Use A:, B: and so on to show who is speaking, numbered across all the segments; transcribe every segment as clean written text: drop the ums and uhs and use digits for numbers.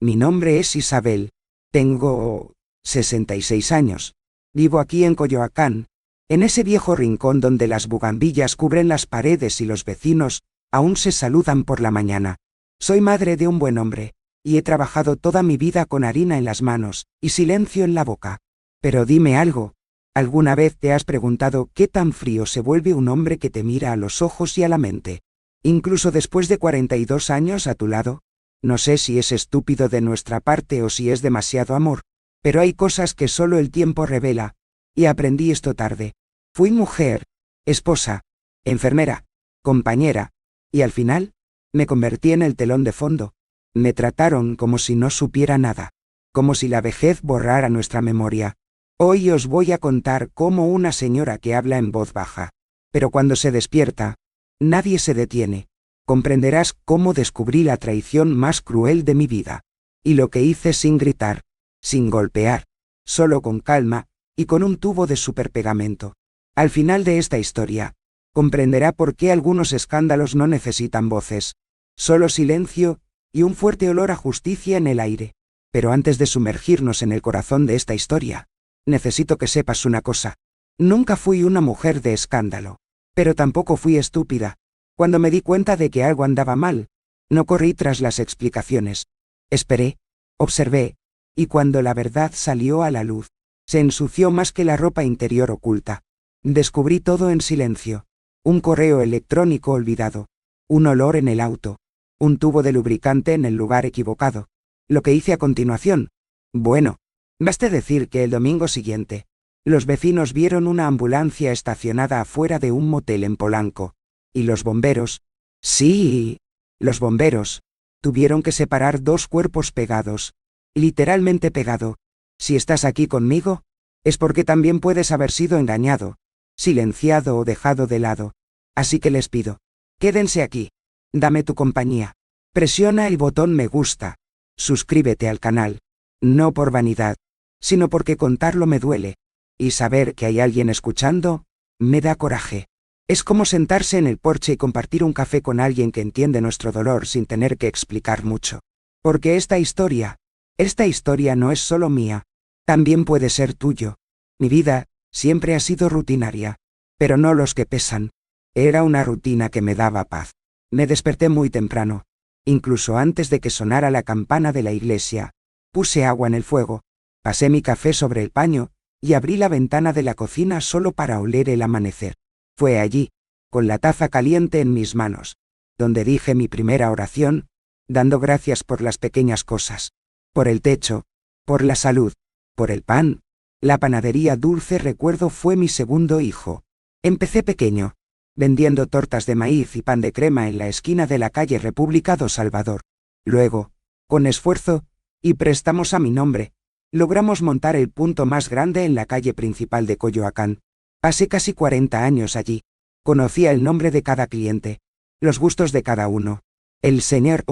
A: Mi nombre es Isabel. Tengo 66 años. Vivo aquí en Coyoacán, en ese viejo rincón donde las bugambillas cubren las paredes y los vecinos aún se saludan por la mañana. Soy madre de un buen hombre, y he trabajado toda mi vida con harina en las manos y silencio en la boca. Pero dime algo, ¿alguna vez te has preguntado qué tan frío se vuelve un hombre que te mira a los ojos y a la mente? Incluso después de 42 años a tu lado. No sé si es estúpido de nuestra parte o si es demasiado amor, pero hay cosas que solo el tiempo revela, y aprendí esto tarde. Fui mujer, esposa, enfermera, compañera, y al final, me convertí en el telón de fondo. Me trataron como si no supiera nada, como si la vejez borrara nuestra memoria. Hoy os voy a contar cómo una señora que habla en voz baja, pero cuando se despierta, nadie se detiene. Comprenderás cómo descubrí la traición más cruel de mi vida. Y lo que hice sin gritar, sin golpear, solo con calma, y con un tubo de superpegamento. Al final de esta historia, comprenderá por qué algunos escándalos no necesitan voces, solo silencio y un fuerte olor a justicia en el aire. Pero antes de sumergirnos en el corazón de esta historia, necesito que sepas una cosa. Nunca fui una mujer de escándalo, pero tampoco fui estúpida. Cuando me di cuenta de que algo andaba mal, no corrí tras las explicaciones. Esperé, observé, y cuando la verdad salió a la luz, se ensució más que la ropa interior oculta. Descubrí todo en silencio. Un correo electrónico olvidado, un olor en el auto, un tubo de lubricante en el lugar equivocado. Lo que hice a continuación. Bueno, baste decir que el domingo siguiente, los vecinos vieron una ambulancia estacionada afuera de un motel en Polanco. Y los bomberos, sí, los bomberos, tuvieron que separar dos cuerpos pegados, literalmente pegado. Si estás aquí conmigo, es porque también puedes haber sido engañado, silenciado o dejado de lado. Así que les pido, quédense aquí, dame tu compañía, presiona el botón me gusta, suscríbete al canal, no por vanidad, sino porque contarlo me duele, y saber que hay alguien escuchando, me da coraje. Es como sentarse en el porche y compartir un café con alguien que entiende nuestro dolor sin tener que explicar mucho. Porque esta historia no es solo mía, también puede ser tuyo. Mi vida siempre ha sido rutinaria, pero no los que pesan. Era una rutina que me daba paz. Me desperté muy temprano, incluso antes de que sonara la campana de la iglesia. Puse agua en el fuego, pasé mi café sobre el paño y abrí la ventana de la cocina solo para oler el amanecer. Fue allí, con la taza caliente en mis manos, donde dije mi primera oración, dando gracias por las pequeñas cosas, por el techo, por la salud, por el pan. La panadería Dulce Recuerdo fue mi segundo hijo. Empecé pequeño, vendiendo tortas de maíz y pan de crema en la esquina de la calle República do Salvador. Luego, con esfuerzo y préstamos a mi nombre, logramos montar el punto más grande en la calle principal de Coyoacán. Pasé casi 40 años allí. Conocía el nombre de cada cliente, los gustos de cada uno. El señor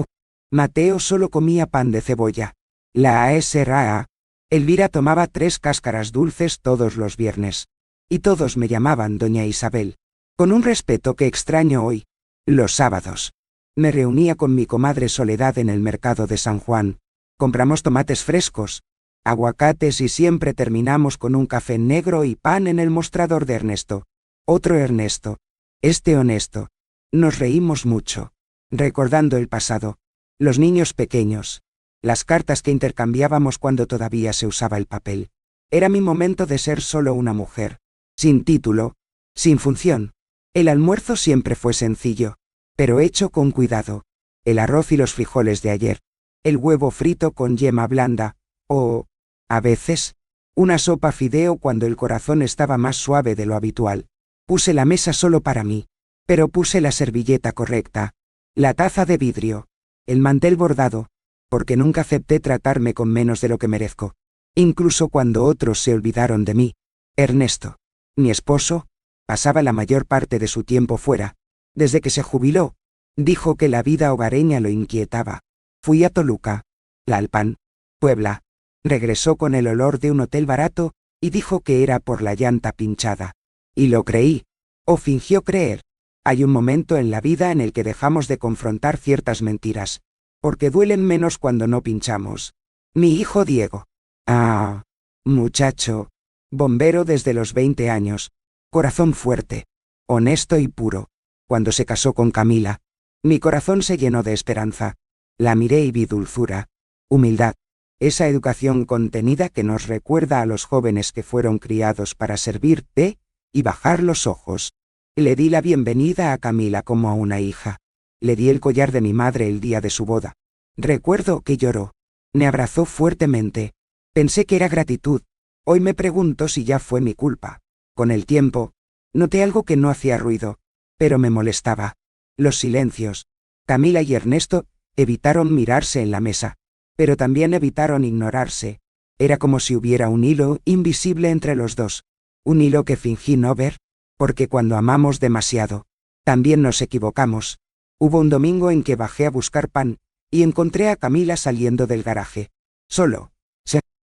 A: Mateo solo comía pan de cebolla. La ASRA, Elvira tomaba 3 cáscaras dulces todos los viernes. Y todos me llamaban Doña Isabel, con un respeto que extraño hoy. Los sábados, me reunía con mi comadre Soledad en el mercado de San Juan. Compramos tomates frescos, aguacates y siempre terminamos con un café negro y pan en el mostrador de Ernesto. Otro Ernesto, este honesto. Nos reímos mucho, recordando el pasado, los niños pequeños, las cartas que intercambiábamos cuando todavía se usaba el papel. Era mi momento de ser solo una mujer, sin título, sin función. El almuerzo siempre fue sencillo, pero hecho con cuidado. El arroz y los frijoles de ayer, el huevo frito con yema blanda, o, a veces, una sopa fideo cuando el corazón estaba más suave de lo habitual. Puse la mesa solo para mí, pero puse la servilleta correcta, la taza de vidrio, el mantel bordado, porque nunca acepté tratarme con menos de lo que merezco, incluso cuando otros se olvidaron de mí. Ernesto, mi esposo, pasaba la mayor parte de su tiempo fuera. Desde que se jubiló, dijo que la vida hogareña lo inquietaba. Fui a Toluca, Tlalpan, Puebla. Regresó con el olor de un hotel barato y dijo que era por la llanta pinchada. Y lo creí, o fingió creer. Hay un momento en la vida en el que dejamos de confrontar ciertas mentiras. porque duelen menos cuando no pinchamos. Mi hijo Diego. Ah, muchacho. Bombero desde los 20 años. Corazón fuerte. Honesto y puro. Cuando se casó con Camila, mi corazón se llenó de esperanza. La miré y vi dulzura, humildad, esa educación contenida que nos recuerda a los jóvenes que fueron criados para servirte y bajar los ojos. Le di la bienvenida a Camila como a una hija. Le di el collar de mi madre el día de su boda. Recuerdo que lloró. Me abrazó fuertemente. Pensé que era gratitud. Hoy me pregunto si ya fue mi culpa. Con el tiempo, noté algo que no hacía ruido, pero me molestaba. Los silencios. Camila y Ernesto evitaron mirarse en la mesa, pero también evitaron ignorarse. Era como si hubiera un hilo invisible entre los dos. Un hilo que fingí no ver, porque cuando amamos demasiado, también nos equivocamos. Hubo un domingo en que bajé a buscar pan, y encontré a Camila saliendo del garaje. Solo,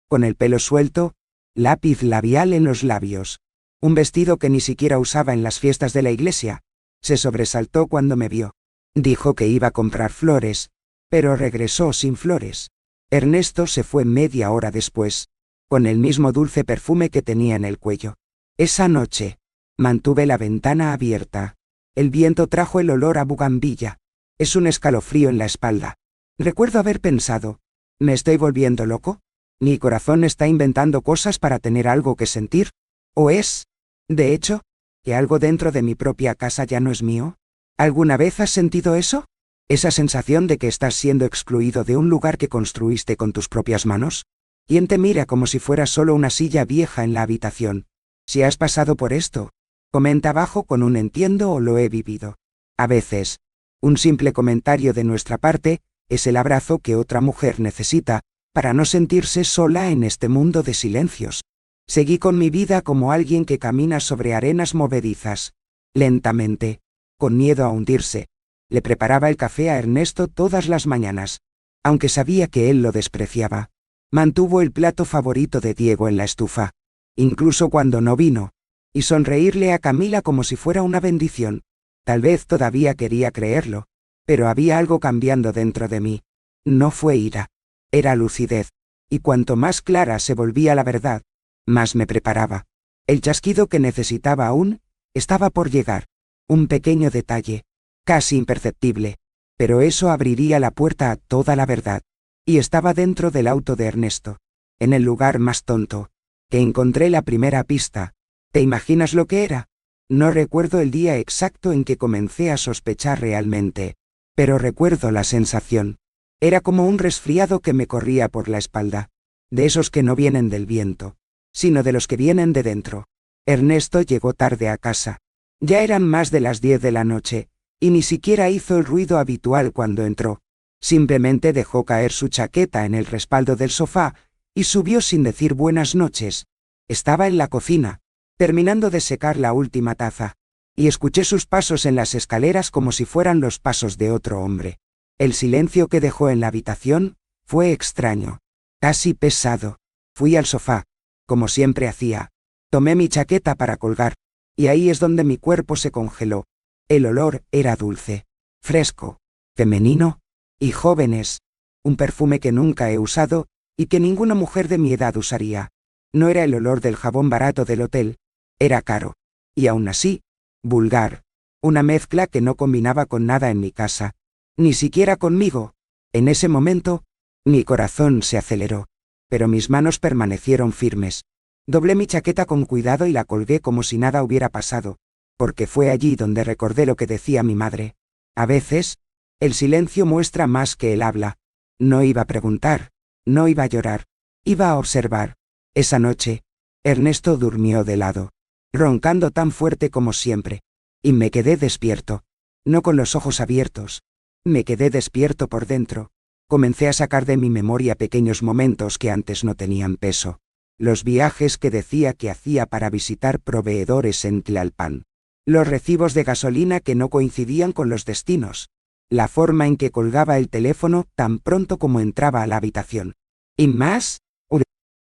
A: con el pelo suelto, lápiz labial en los labios. Un vestido que ni siquiera usaba en las fiestas de la iglesia. Se sobresaltó cuando me vio. Dijo que iba a comprar flores, pero regresó sin flores. Ernesto se fue media hora después, con el mismo dulce perfume que tenía en el cuello. Esa noche, mantuve la ventana abierta. El viento trajo el olor a bugambilla. Es un escalofrío en la espalda. Recuerdo haber pensado, ¿me estoy volviendo loco? ¿Mi corazón está inventando cosas para tener algo que sentir? ¿O es, de hecho, que algo dentro de mi propia casa ya no es mío? ¿Alguna vez has sentido eso? ¿Esa sensación de que estás siendo excluido de un lugar que construiste con tus propias manos? ¿Quién te mira como si fuera solo una silla vieja en la habitación? Si has pasado por esto, comenta abajo con un entiendo o lo he vivido. A veces, un simple comentario de nuestra parte es el abrazo que otra mujer necesita para no sentirse sola en este mundo de silencios. Seguí con mi vida como alguien que camina sobre arenas movedizas. Lentamente, con miedo a hundirse, le preparaba el café a Ernesto todas las mañanas, aunque sabía que él lo despreciaba. Mantuvo el plato favorito de Diego en la estufa, incluso cuando no vino, y sonreírle a Camila como si fuera una bendición. Tal vez todavía quería creerlo, pero había algo cambiando dentro de mí. No fue ira, era lucidez, y cuanto más clara se volvía la verdad, más me preparaba. El chasquido que necesitaba aún estaba por llegar. Un pequeño detalle, casi imperceptible, pero eso abriría la puerta a toda la verdad. Y estaba dentro del auto de Ernesto, en el lugar más tonto, que encontré la primera pista. ¿Te imaginas lo que era? No recuerdo el día exacto en que comencé a sospechar realmente, pero recuerdo la sensación. Era como un resfriado que me corría por la espalda, de esos que no vienen del viento, sino de los que vienen de dentro. Ernesto llegó tarde a casa. Ya eran más de las 10 de la noche, y ni siquiera hizo el ruido habitual cuando entró. Simplemente dejó caer su chaqueta en el respaldo del sofá y subió sin decir buenas noches. Estaba en la cocina, terminando de secar la última taza, y escuché sus pasos en las escaleras como si fueran los pasos de otro hombre. El silencio que dejó en la habitación fue extraño, casi pesado. Fui al sofá, como siempre hacía. Tomé mi chaqueta para colgar, y ahí es donde mi cuerpo se congeló. El olor era dulce, fresco, femenino y jóvenes. Un perfume que nunca he usado y que ninguna mujer de mi edad usaría. No era el olor del jabón barato del hotel, era caro. Y aún así, vulgar. Una mezcla que no combinaba con nada en mi casa, ni siquiera conmigo. En ese momento, mi corazón se aceleró, pero mis manos permanecieron firmes. Doblé mi chaqueta con cuidado y la colgué como si nada hubiera pasado, porque fue allí donde recordé lo que decía mi madre. A veces, el silencio muestra más que el habla. No iba a preguntar, no iba a llorar, iba a observar. Esa noche, Ernesto durmió de lado, roncando tan fuerte como siempre, y me quedé despierto, no con los ojos abiertos. Me quedé despierto por dentro. Comencé a sacar de mi memoria pequeños momentos que antes no tenían peso. Los viajes que decía que hacía para visitar proveedores en Tlalpan. Los recibos de gasolina que no coincidían con los destinos. La forma en que colgaba el teléfono tan pronto como entraba a la habitación. Y más,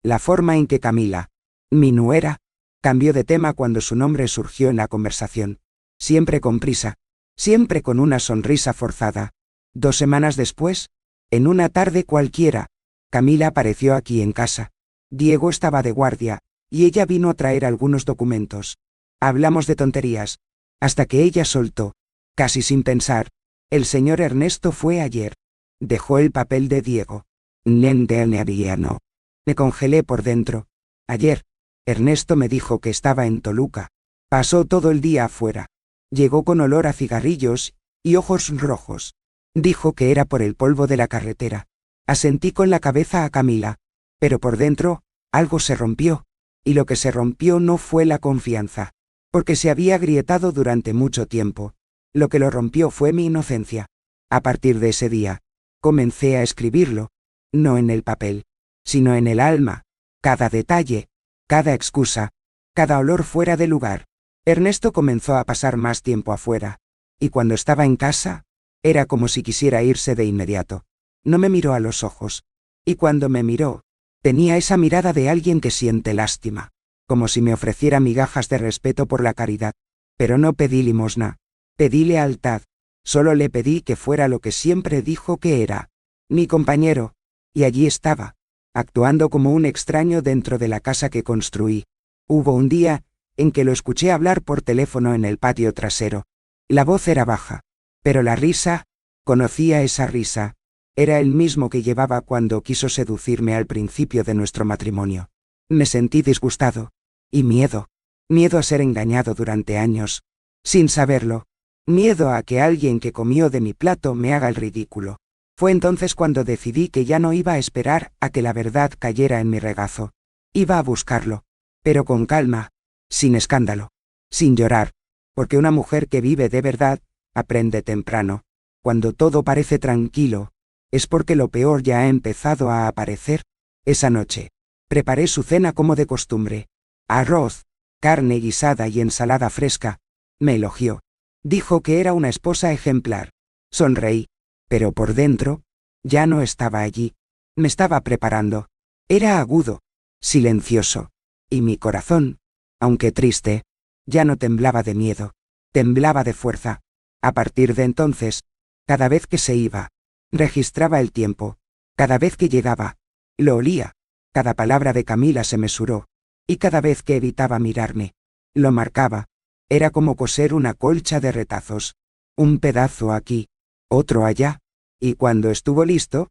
A: la forma en que Camila, mi nuera, cambió de tema cuando su nombre surgió en la conversación. Siempre con prisa, siempre con una sonrisa forzada. 2 semanas después, En una tarde cualquiera, Camila apareció aquí en casa. Diego estaba de guardia, y ella vino a traer algunos documentos. Hablamos de tonterías, hasta que ella soltó, casi sin pensar: el señor Ernesto fue ayer. Dejó el papel de Diego. No. Me congelé por dentro. Ayer, Ernesto me dijo que estaba en Toluca. Pasó todo el día afuera. Llegó con olor a cigarrillos y ojos rojos. Dijo que era por el polvo de la carretera. Asentí con la cabeza a Camila, pero por dentro, algo se rompió, y lo que se rompió no fue la confianza, porque se había agrietado durante mucho tiempo. Lo que lo rompió fue mi inocencia. A partir de ese día, comencé a escribirlo, no en el papel, sino en el alma, cada detalle, cada excusa, cada olor fuera de lugar. Ernesto comenzó a pasar más tiempo afuera, y cuando estaba en casa, era como si quisiera irse de inmediato. No me miró a los ojos, y cuando me miró, tenía esa mirada de alguien que siente lástima, como si me ofreciera migajas de respeto por la caridad. Pero no pedí limosna, pedí lealtad, solo le pedí que fuera lo que siempre dijo que era, mi compañero, y allí estaba, actuando como un extraño dentro de la casa que construí. Hubo un día en que lo escuché hablar por teléfono en el patio trasero. La voz era baja, pero la risa, conocía esa risa. Era el mismo que llevaba cuando quiso seducirme al principio de nuestro matrimonio. Me sentí disgustado. Y miedo. Miedo a ser engañado durante años. Sin saberlo. Miedo a que alguien que comió de mi plato me haga el ridículo. Fue entonces cuando decidí que ya no iba a esperar a que la verdad cayera en mi regazo. Iba a buscarlo. Pero con calma. Sin escándalo. Sin llorar. Porque una mujer que vive de verdad, aprende temprano. Cuando todo parece tranquilo, es porque lo peor ya ha empezado a aparecer. Esa noche, preparé su cena como de costumbre. Arroz, carne guisada y ensalada fresca. Me elogió. Dijo que era una esposa ejemplar. Sonreí, pero por dentro, ya no estaba allí. Me estaba preparando. Era agudo, silencioso, y mi corazón, aunque triste, ya no temblaba de miedo, temblaba de fuerza. A partir de entonces, cada vez que se iba, registraba el tiempo. Cada vez que llegaba, lo olía. Cada palabra de Camila se mesuró. Y cada vez que evitaba mirarme, lo marcaba. Era como coser una colcha de retazos. Un pedazo aquí, otro allá. Y cuando estuvo listo,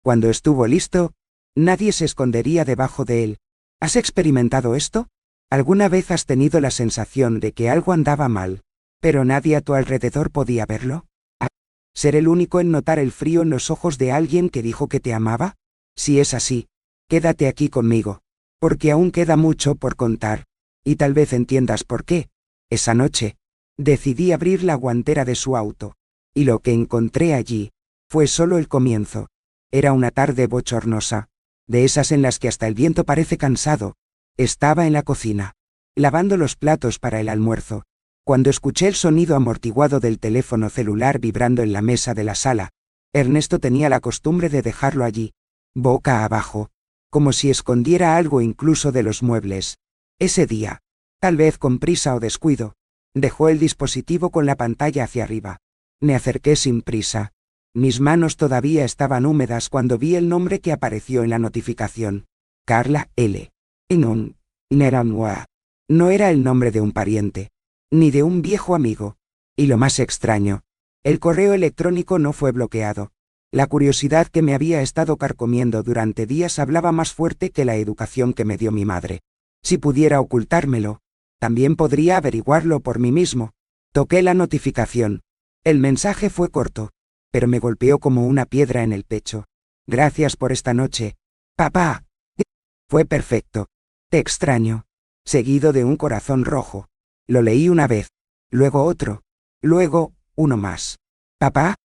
A: cuando estuvo listo, nadie se escondería debajo de él. ¿Has experimentado esto? ¿Alguna vez has tenido la sensación de que algo andaba mal, pero nadie a tu alrededor podía verlo? ¿Ser el único en notar el frío en los ojos de alguien que dijo que te amaba? Si es así, quédate aquí conmigo, porque aún queda mucho por contar, y tal vez entiendas por qué. Esa noche, decidí abrir la guantera de su auto, y lo que encontré allí fue solo el comienzo. Era una tarde bochornosa, de esas en las que hasta el viento parece cansado. Estaba en la cocina, lavando los platos para el almuerzo, cuando escuché el sonido amortiguado del teléfono celular vibrando en la mesa de la sala. Ernesto tenía la costumbre de dejarlo allí, boca abajo, como si escondiera algo incluso de los muebles. Ese día, tal vez con prisa o descuido, dejó el dispositivo con la pantalla hacia arriba. Me acerqué sin prisa. Mis manos todavía estaban húmedas cuando vi el nombre que apareció en la notificación. Carla L. No era el nombre de un pariente, ni de un viejo amigo. Y lo más extraño, el correo electrónico no fue bloqueado. La curiosidad que me había estado carcomiendo durante días hablaba más fuerte que la educación que me dio mi madre. Si pudiera ocultármelo, también podría averiguarlo por mí mismo. Toqué la notificación. El mensaje fue corto, pero me golpeó como una piedra en el pecho. Gracias por esta noche, papá. Fue perfecto. Te extraño. Seguido de un corazón rojo. Lo leí una vez, luego otro, luego uno más. ¿Papá?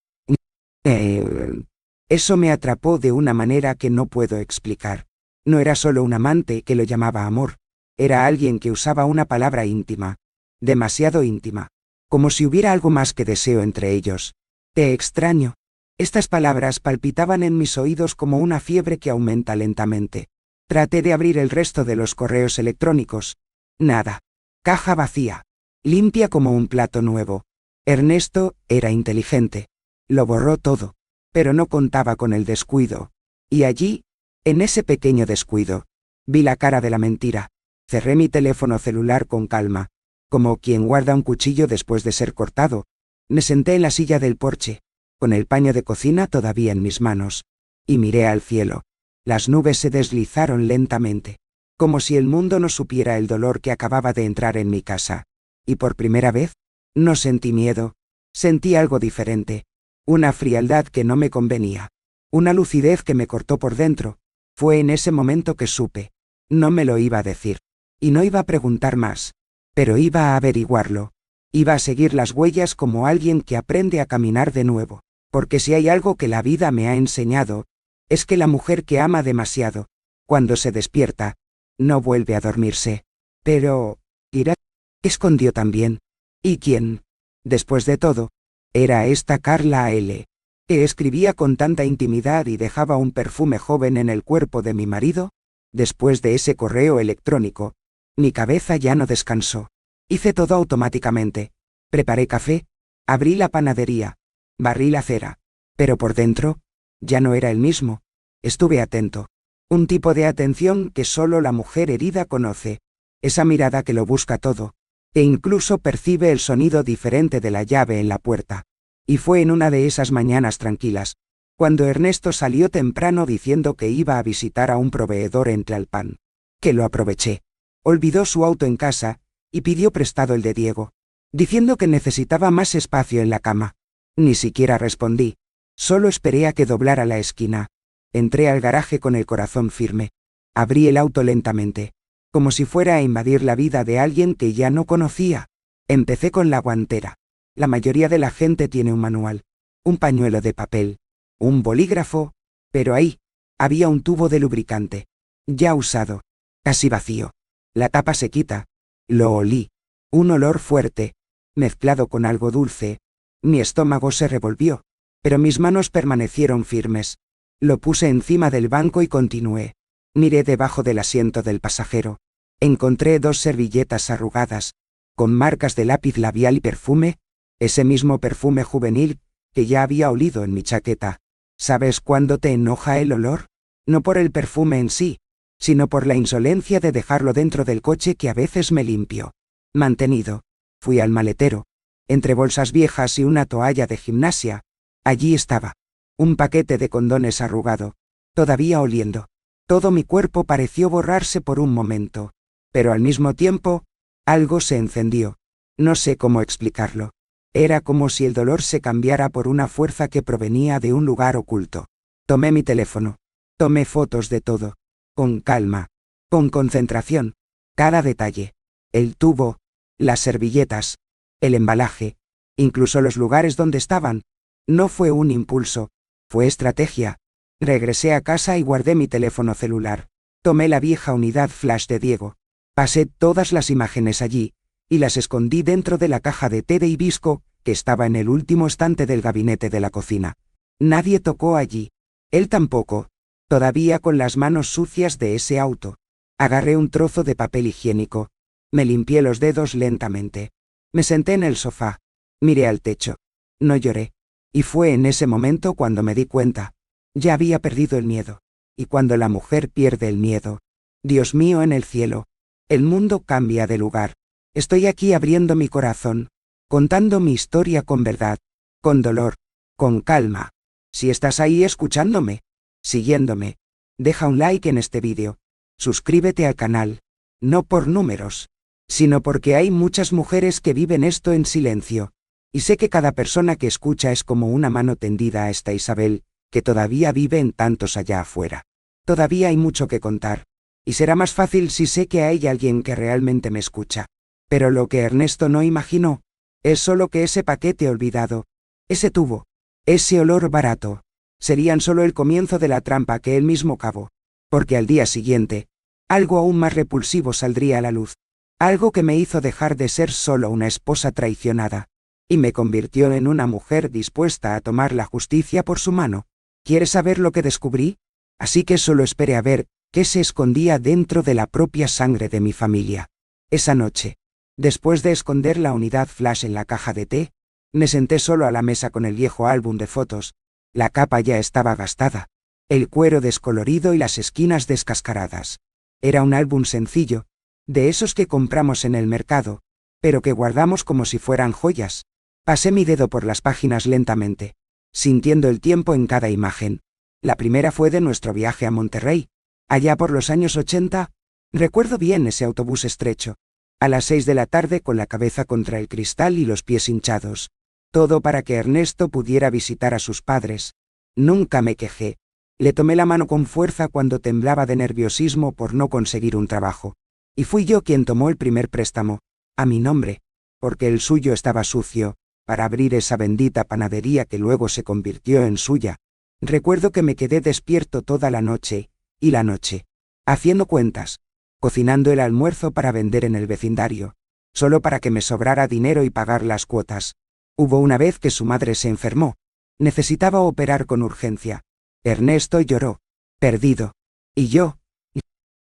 A: Eso me atrapó de una manera que no puedo explicar. No era solo un amante que lo llamaba amor, era alguien que usaba una palabra íntima, demasiado íntima, como si hubiera algo más que deseo entre ellos. Te extraño. Estas palabras palpitaban en mis oídos como una fiebre que aumenta lentamente. Traté de abrir el resto de los correos electrónicos. Nada. Caja vacía. Limpia como un plato nuevo. Ernesto era inteligente. Lo borró todo. pero no contaba con el descuido. Y allí, en ese pequeño descuido, vi la cara de la mentira. Cerré mi teléfono celular con calma, como quien guarda un cuchillo después de ser cortado. Me senté en la silla del porche, con el paño de cocina todavía en mis manos, y miré al cielo. Las nubes se deslizaron lentamente, como si el mundo no supiera el dolor que acababa de entrar en mi casa. Y por primera vez, no sentí miedo, sentí algo diferente, una frialdad que no me convenía, una lucidez que me cortó por dentro. Fue en ese momento que supe. No me lo iba a decir, y no iba a preguntar más, pero iba a averiguarlo. Iba a seguir las huellas como alguien que aprende a caminar de nuevo, porque si hay algo que la vida me ha enseñado, es que la mujer que ama demasiado, cuando se despierta, no vuelve a dormirse. Pero, Irak, ¿qué escondió también? ¿Y quién? Después de todo, era esta Carla L., que escribía con tanta intimidad y dejaba un perfume joven en el cuerpo de mi marido. Después de ese correo electrónico, mi cabeza ya no descansó. Hice todo automáticamente. Preparé café, abrí la panadería, barrí la acera, pero por dentro, ya no era el mismo. Estuve atento. Un tipo de atención que solo la mujer herida conoce. Esa mirada que lo busca todo, e incluso percibe el sonido diferente de la llave en la puerta. Y fue en una de esas mañanas tranquilas, cuando Ernesto salió temprano diciendo que iba a visitar a un proveedor en Tlalpan, que lo aproveché. Olvidó su auto en casa, y pidió prestado el de Diego, diciendo que necesitaba más espacio en la cama. Ni siquiera respondí, solo esperé a que doblara la esquina. Entré al garaje con el corazón firme. Abrí el auto lentamente, como si fuera a invadir la vida de alguien que ya no conocía. Empecé con la guantera. La mayoría de la gente tiene un manual, un pañuelo de papel, un bolígrafo, pero ahí había un tubo de lubricante, ya usado, casi vacío. La tapa se quita. Lo olí. Un olor fuerte, mezclado con algo dulce. Mi estómago se revolvió, pero mis manos permanecieron firmes. Lo puse encima del banco y continué. Miré debajo del asiento del pasajero. Encontré 2 servilletas arrugadas, con marcas de lápiz labial y perfume, ese mismo perfume juvenil que ya había olido en mi chaqueta. ¿Sabes cuándo te enoja el olor? No por el perfume en sí, sino por la insolencia de dejarlo dentro del coche que a veces me limpio. Mantenido. Fui al maletero. Entre bolsas viejas y una toalla de gimnasia, allí estaba. Un paquete de condones arrugado, todavía oliendo. Todo mi cuerpo pareció borrarse por un momento, pero al mismo tiempo, algo se encendió. No sé cómo explicarlo. Era como si el dolor se cambiara por una fuerza que provenía de un lugar oculto. Tomé mi teléfono. Tomé fotos de todo. Con calma. Con concentración. Cada detalle. El tubo. Las servilletas. El embalaje. Incluso los lugares donde estaban. No fue un impulso. Fue estrategia. Regresé a casa y guardé mi teléfono celular. Tomé la vieja unidad flash de Diego. Pasé todas las imágenes allí, y las escondí dentro de la caja de té de hibisco, que estaba en el último estante del gabinete de la cocina. Nadie tocó allí. Él tampoco. Todavía con las manos sucias de ese auto. Agarré un trozo de papel higiénico. Me limpié los dedos lentamente. Me senté en el sofá. Miré al techo. No lloré. Y fue en ese momento cuando me di cuenta. Ya había perdido el miedo. Y cuando la mujer pierde el miedo, Dios mío en el cielo, el mundo cambia de lugar. Estoy aquí abriendo mi corazón, contando mi historia con verdad, con dolor, con calma. Si estás ahí escuchándome, siguiéndome, deja un like en este vídeo. Suscríbete al canal, no por números, sino porque hay muchas mujeres que viven esto en silencio. Y sé que cada persona que escucha es como una mano tendida a esta Isabel, que todavía vive en tantos allá afuera. Todavía hay mucho que contar. Y será más fácil si sé que hay alguien que realmente me escucha. Pero lo que Ernesto no imaginó, es solo que ese paquete olvidado, ese tubo, ese olor barato, serían solo el comienzo de la trampa que él mismo cavó. Porque al día siguiente, algo aún más repulsivo saldría a la luz. Algo que me hizo dejar de ser solo una esposa traicionada, y me convirtió en una mujer dispuesta a tomar la justicia por su mano. ¿Quieres saber lo que descubrí? Así que solo esperé a ver qué se escondía dentro de la propia sangre de mi familia. Esa noche, después de esconder la unidad flash en la caja de té, me senté solo a la mesa con el viejo álbum de fotos, La capa ya estaba gastada, el cuero descolorido y las esquinas descascaradas. Era un álbum sencillo, de esos que compramos en el mercado, pero que guardamos como si fueran joyas. Pasé mi dedo por las páginas lentamente, sintiendo el tiempo en cada imagen. La primera fue de nuestro viaje a Monterrey, allá por los años 80. Recuerdo bien ese autobús estrecho, a las 6 de la tarde con la cabeza contra el cristal y los pies hinchados. Todo para que Ernesto pudiera visitar a sus padres. Nunca me quejé. Le tomé la mano con fuerza cuando temblaba de nerviosismo por no conseguir un trabajo. Y fui yo quien tomó el primer préstamo, a mi nombre, porque el suyo estaba sucio, para abrir esa bendita panadería que luego se convirtió en suya. Recuerdo que me quedé despierto toda la noche, haciendo cuentas, cocinando el almuerzo para vender en el vecindario, solo para que me sobrara dinero y pagar las cuotas. Hubo una vez que su madre se enfermó. Necesitaba operar con urgencia. Ernesto lloró, perdido. Y yo,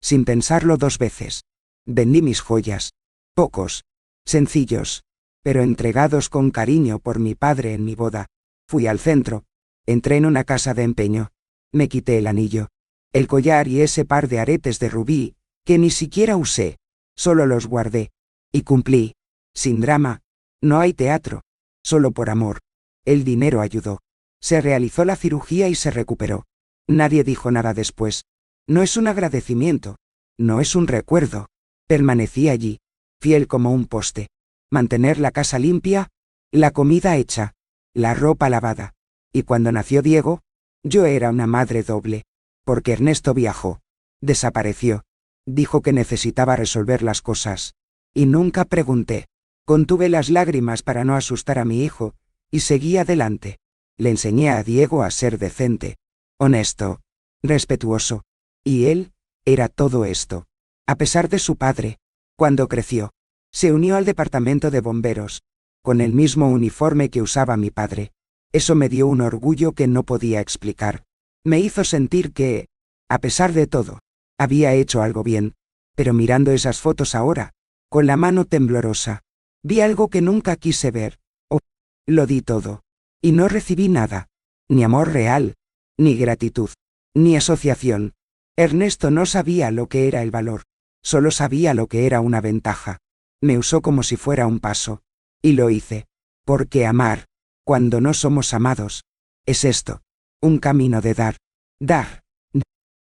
A: sin pensarlo 2 veces, vendí mis joyas. Pocos, sencillos, pero entregados con cariño por mi padre en mi boda. Fui al centro, entré en una casa de empeño. Me quité el anillo, el collar y ese par de aretes de rubí, que ni siquiera usé, solo los guardé. Y cumplí, sin drama. No hay teatro. Solo por amor. El dinero ayudó. Se realizó la cirugía y se recuperó. Nadie dijo nada después. No es un agradecimiento. No es un recuerdo. Permanecí allí, fiel como un poste. Mantener la casa limpia, la comida hecha, la ropa lavada. Y cuando nació Diego, yo era una madre doble. Porque Ernesto viajó. Desapareció. Dijo que necesitaba resolver las cosas. Y nunca pregunté. Contuve las lágrimas para no asustar a mi hijo, y seguí adelante. Le enseñé a Diego a ser decente, honesto, respetuoso. Y él era todo esto. A pesar de su padre, cuando creció, se unió al departamento de bomberos, con el mismo uniforme que usaba mi padre. Eso me dio un orgullo que no podía explicar. Me hizo sentir que, a pesar de todo, había hecho algo bien. Pero mirando esas fotos ahora, con la mano temblorosa, vi algo que nunca quise ver. Lo di todo. Y no recibí nada. Ni amor real, ni gratitud, ni asociación. Ernesto no sabía lo que era el valor. Solo sabía lo que era una ventaja. Me usó como si fuera un paso. Y lo hice. Porque amar, cuando no somos amados, es esto. Un camino de dar. Dar.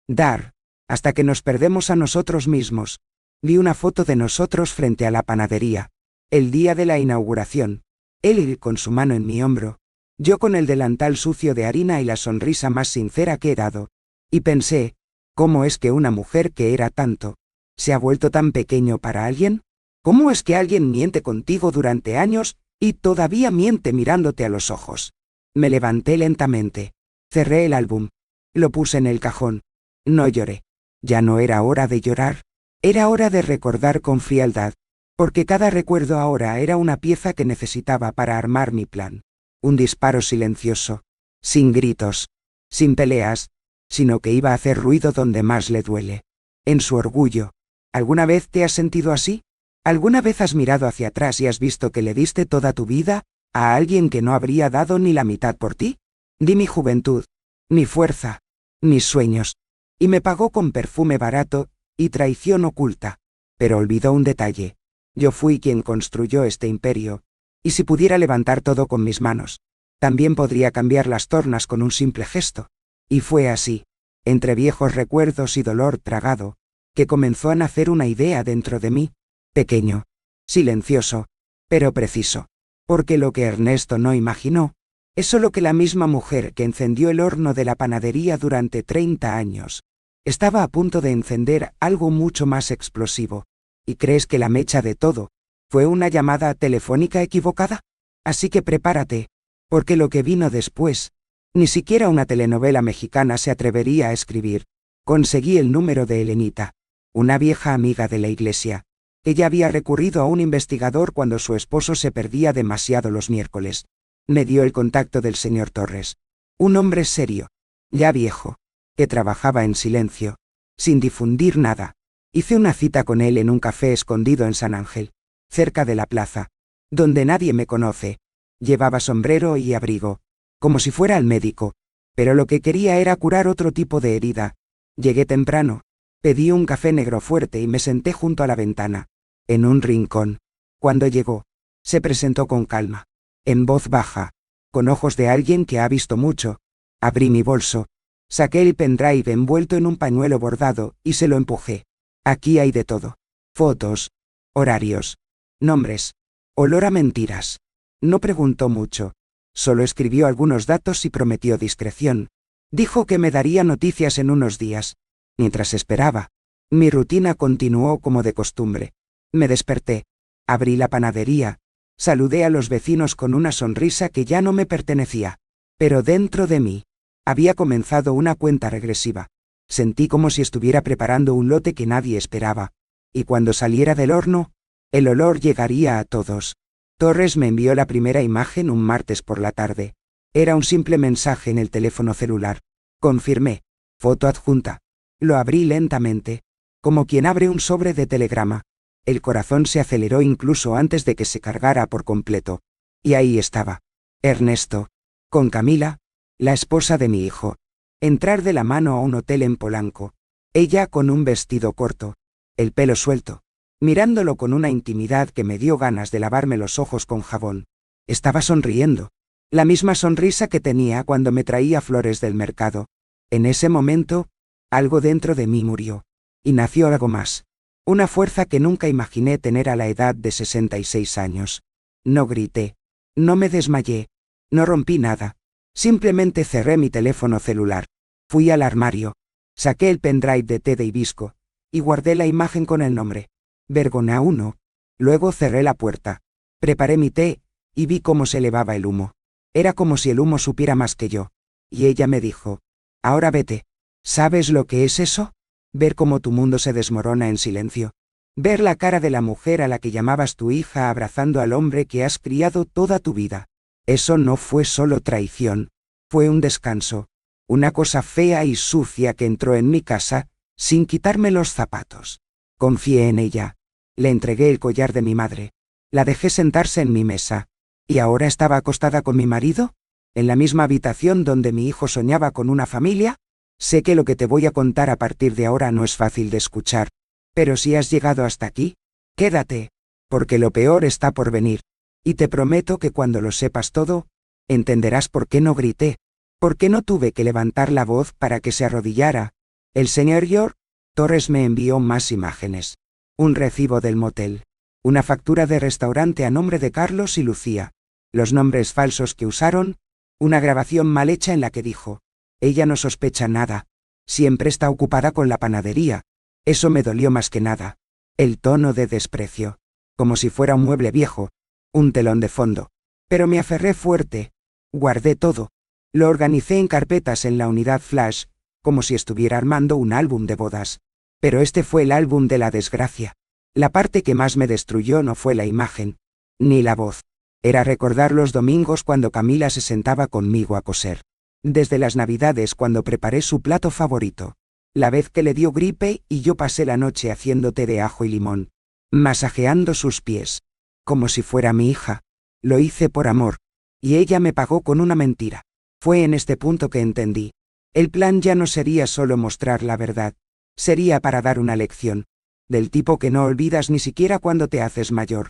A: Dar. Hasta que nos perdemos a nosotros mismos. Vi una foto de nosotros frente a la panadería. El día de la inauguración. Él con su mano en mi hombro. Yo con el delantal sucio de harina y la sonrisa más sincera que he dado. Y pensé, ¿cómo es que una mujer que era tanto, se ha vuelto tan pequeño para alguien? ¿Cómo es que alguien miente contigo durante años, y todavía miente mirándote a los ojos? Me levanté lentamente. Cerré el álbum. Lo puse en el cajón. No lloré. Ya no era hora de llorar. Era hora de recordar con frialdad. Porque cada recuerdo ahora era una pieza que necesitaba para armar mi plan. Un disparo silencioso, sin gritos, sin peleas, sino que iba a hacer ruido donde más le duele. En su orgullo. ¿Alguna vez te has sentido así? ¿Alguna vez has mirado hacia atrás y has visto que le diste toda tu vida a alguien que no habría dado ni la mitad por ti? Di mi juventud, mi fuerza, mis sueños. Y me pagó con perfume barato y traición oculta. Pero olvidó un detalle. Yo fui quien construyó este imperio, y si pudiera levantar todo con mis manos, también podría cambiar las tornas con un simple gesto. Y fue así, entre viejos recuerdos y dolor tragado, que comenzó a nacer una idea dentro de mí, pequeño, silencioso, pero preciso. Porque lo que Ernesto no imaginó, es solo que la misma mujer que encendió el horno de la panadería durante 30 años, estaba a punto de encender algo mucho más explosivo. ¿Y crees que la mecha de todo fue una llamada telefónica equivocada? Así que prepárate, porque lo que vino después, ni siquiera una telenovela mexicana se atrevería a escribir. Conseguí el número de Elenita, una vieja amiga de la iglesia. Ella había recurrido a un investigador cuando su esposo se perdía demasiado los miércoles. Me dio el contacto del señor Torres, un hombre serio, ya viejo, que trabajaba en silencio, sin difundir nada. Hice una cita con él en un café escondido en San Ángel, cerca de la plaza, donde nadie me conoce. Llevaba sombrero y abrigo, como si fuera el médico, Pero lo que quería era curar otro tipo de herida. Llegué temprano, pedí un café negro fuerte y me senté junto a la ventana, en un rincón. Cuando llegó, se presentó con calma, en voz baja, con ojos de alguien que ha visto mucho. Abrí mi bolso, saqué el pendrive envuelto en un pañuelo bordado y se lo empujé. Aquí hay de todo. Fotos, horarios, nombres, olor a mentiras. No preguntó mucho. Solo escribió algunos datos y prometió discreción. Dijo que me daría noticias en unos días. Mientras esperaba, mi rutina continuó como de costumbre. Me desperté, abrí la panadería, saludé a los vecinos con una sonrisa que ya no me pertenecía. Pero dentro de mí, había comenzado una cuenta regresiva. Sentí como si estuviera preparando un lote que nadie esperaba. Y cuando saliera del horno, el olor llegaría a todos. Torres me envió la primera imagen un martes por la tarde. Era un simple mensaje en el teléfono celular. Confirmé. Foto adjunta. Lo abrí lentamente, como quien abre un sobre de telegrama. El corazón se aceleró incluso antes de que se cargara por completo. Y ahí estaba. Ernesto. Con Camila, la esposa de mi hijo. Entrar de la mano a un hotel en Polanco. Ella con un vestido corto, el pelo suelto, mirándolo con una intimidad que me dio ganas de lavarme los ojos con jabón. Estaba sonriendo. La misma sonrisa que tenía cuando me traía flores del mercado. En ese momento, algo dentro de mí murió. Y nació algo más. Una fuerza que nunca imaginé tener a la edad de 66 años. No grité. No me desmayé. No rompí nada. Simplemente cerré mi teléfono celular. Fui al armario. Saqué el pendrive de té de hibisco. Y guardé la imagen con el nombre. Vergona 1. Luego cerré la puerta. Preparé mi té, y vi cómo se elevaba el humo. Era como si el humo supiera más que yo. Y ella me dijo: ahora vete. ¿Sabes lo que es eso? Ver cómo tu mundo se desmorona en silencio. Ver la cara de la mujer a la que llamabas tu hija abrazando al hombre que has criado toda tu vida. Eso no fue solo traición. Fue un descanso. Una cosa fea y sucia que entró en mi casa, sin quitarme los zapatos. Confié en ella. Le entregué el collar de mi madre. La dejé sentarse en mi mesa. ¿Y ahora estaba acostada con mi marido? ¿En la misma habitación donde mi hijo soñaba con una familia? Sé que lo que te voy a contar a partir de ahora no es fácil de escuchar. Pero si has llegado hasta aquí, quédate. Porque lo peor está por venir. Y te prometo que cuando lo sepas todo, entenderás por qué no grité. Por qué no tuve que levantar la voz para que se arrodillara. El señor York Torres me envió más imágenes. Un recibo del motel. Una factura de restaurante a nombre de Carlos y Lucía. Los nombres falsos que usaron. Una grabación mal hecha en la que dijo: ella no sospecha nada. Siempre está ocupada con la panadería. Eso me dolió más que nada. El tono de desprecio. Como si fuera un mueble viejo. Un telón de fondo. Pero me aferré fuerte. Guardé todo. Lo organicé en carpetas en la unidad flash, como si estuviera armando un álbum de bodas. Pero este fue el álbum de la desgracia. La parte que más me destruyó no fue la imagen, ni la voz. Era recordar los domingos cuando Camila se sentaba conmigo a coser. Desde las Navidades cuando preparé su plato favorito. La vez que le dio gripe y yo pasé la noche haciendo té de ajo y limón. Masajeando sus pies. Como si fuera mi hija. Lo hice por amor. Y ella me pagó con una mentira. Fue en este punto que entendí. El plan ya no sería solo mostrar la verdad. Sería para dar una lección. Del tipo que no olvidas ni siquiera cuando te haces mayor.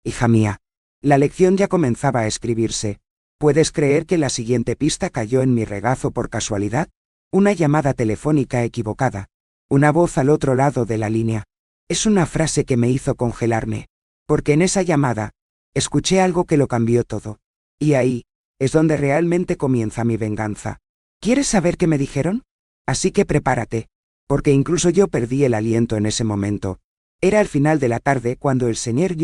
A: Hija mía. La lección ya comenzaba a escribirse. ¿Puedes creer que la siguiente pista cayó en mi regazo por casualidad? Una llamada telefónica equivocada. Una voz al otro lado de la línea. Es una frase que me hizo congelarme. Porque en esa llamada, escuché algo que lo cambió todo. Y ahí, es donde realmente comienza mi venganza. ¿Quieres saber qué me dijeron? Así que prepárate. Porque incluso yo perdí el aliento en ese momento. Era al final de la tarde cuando el señor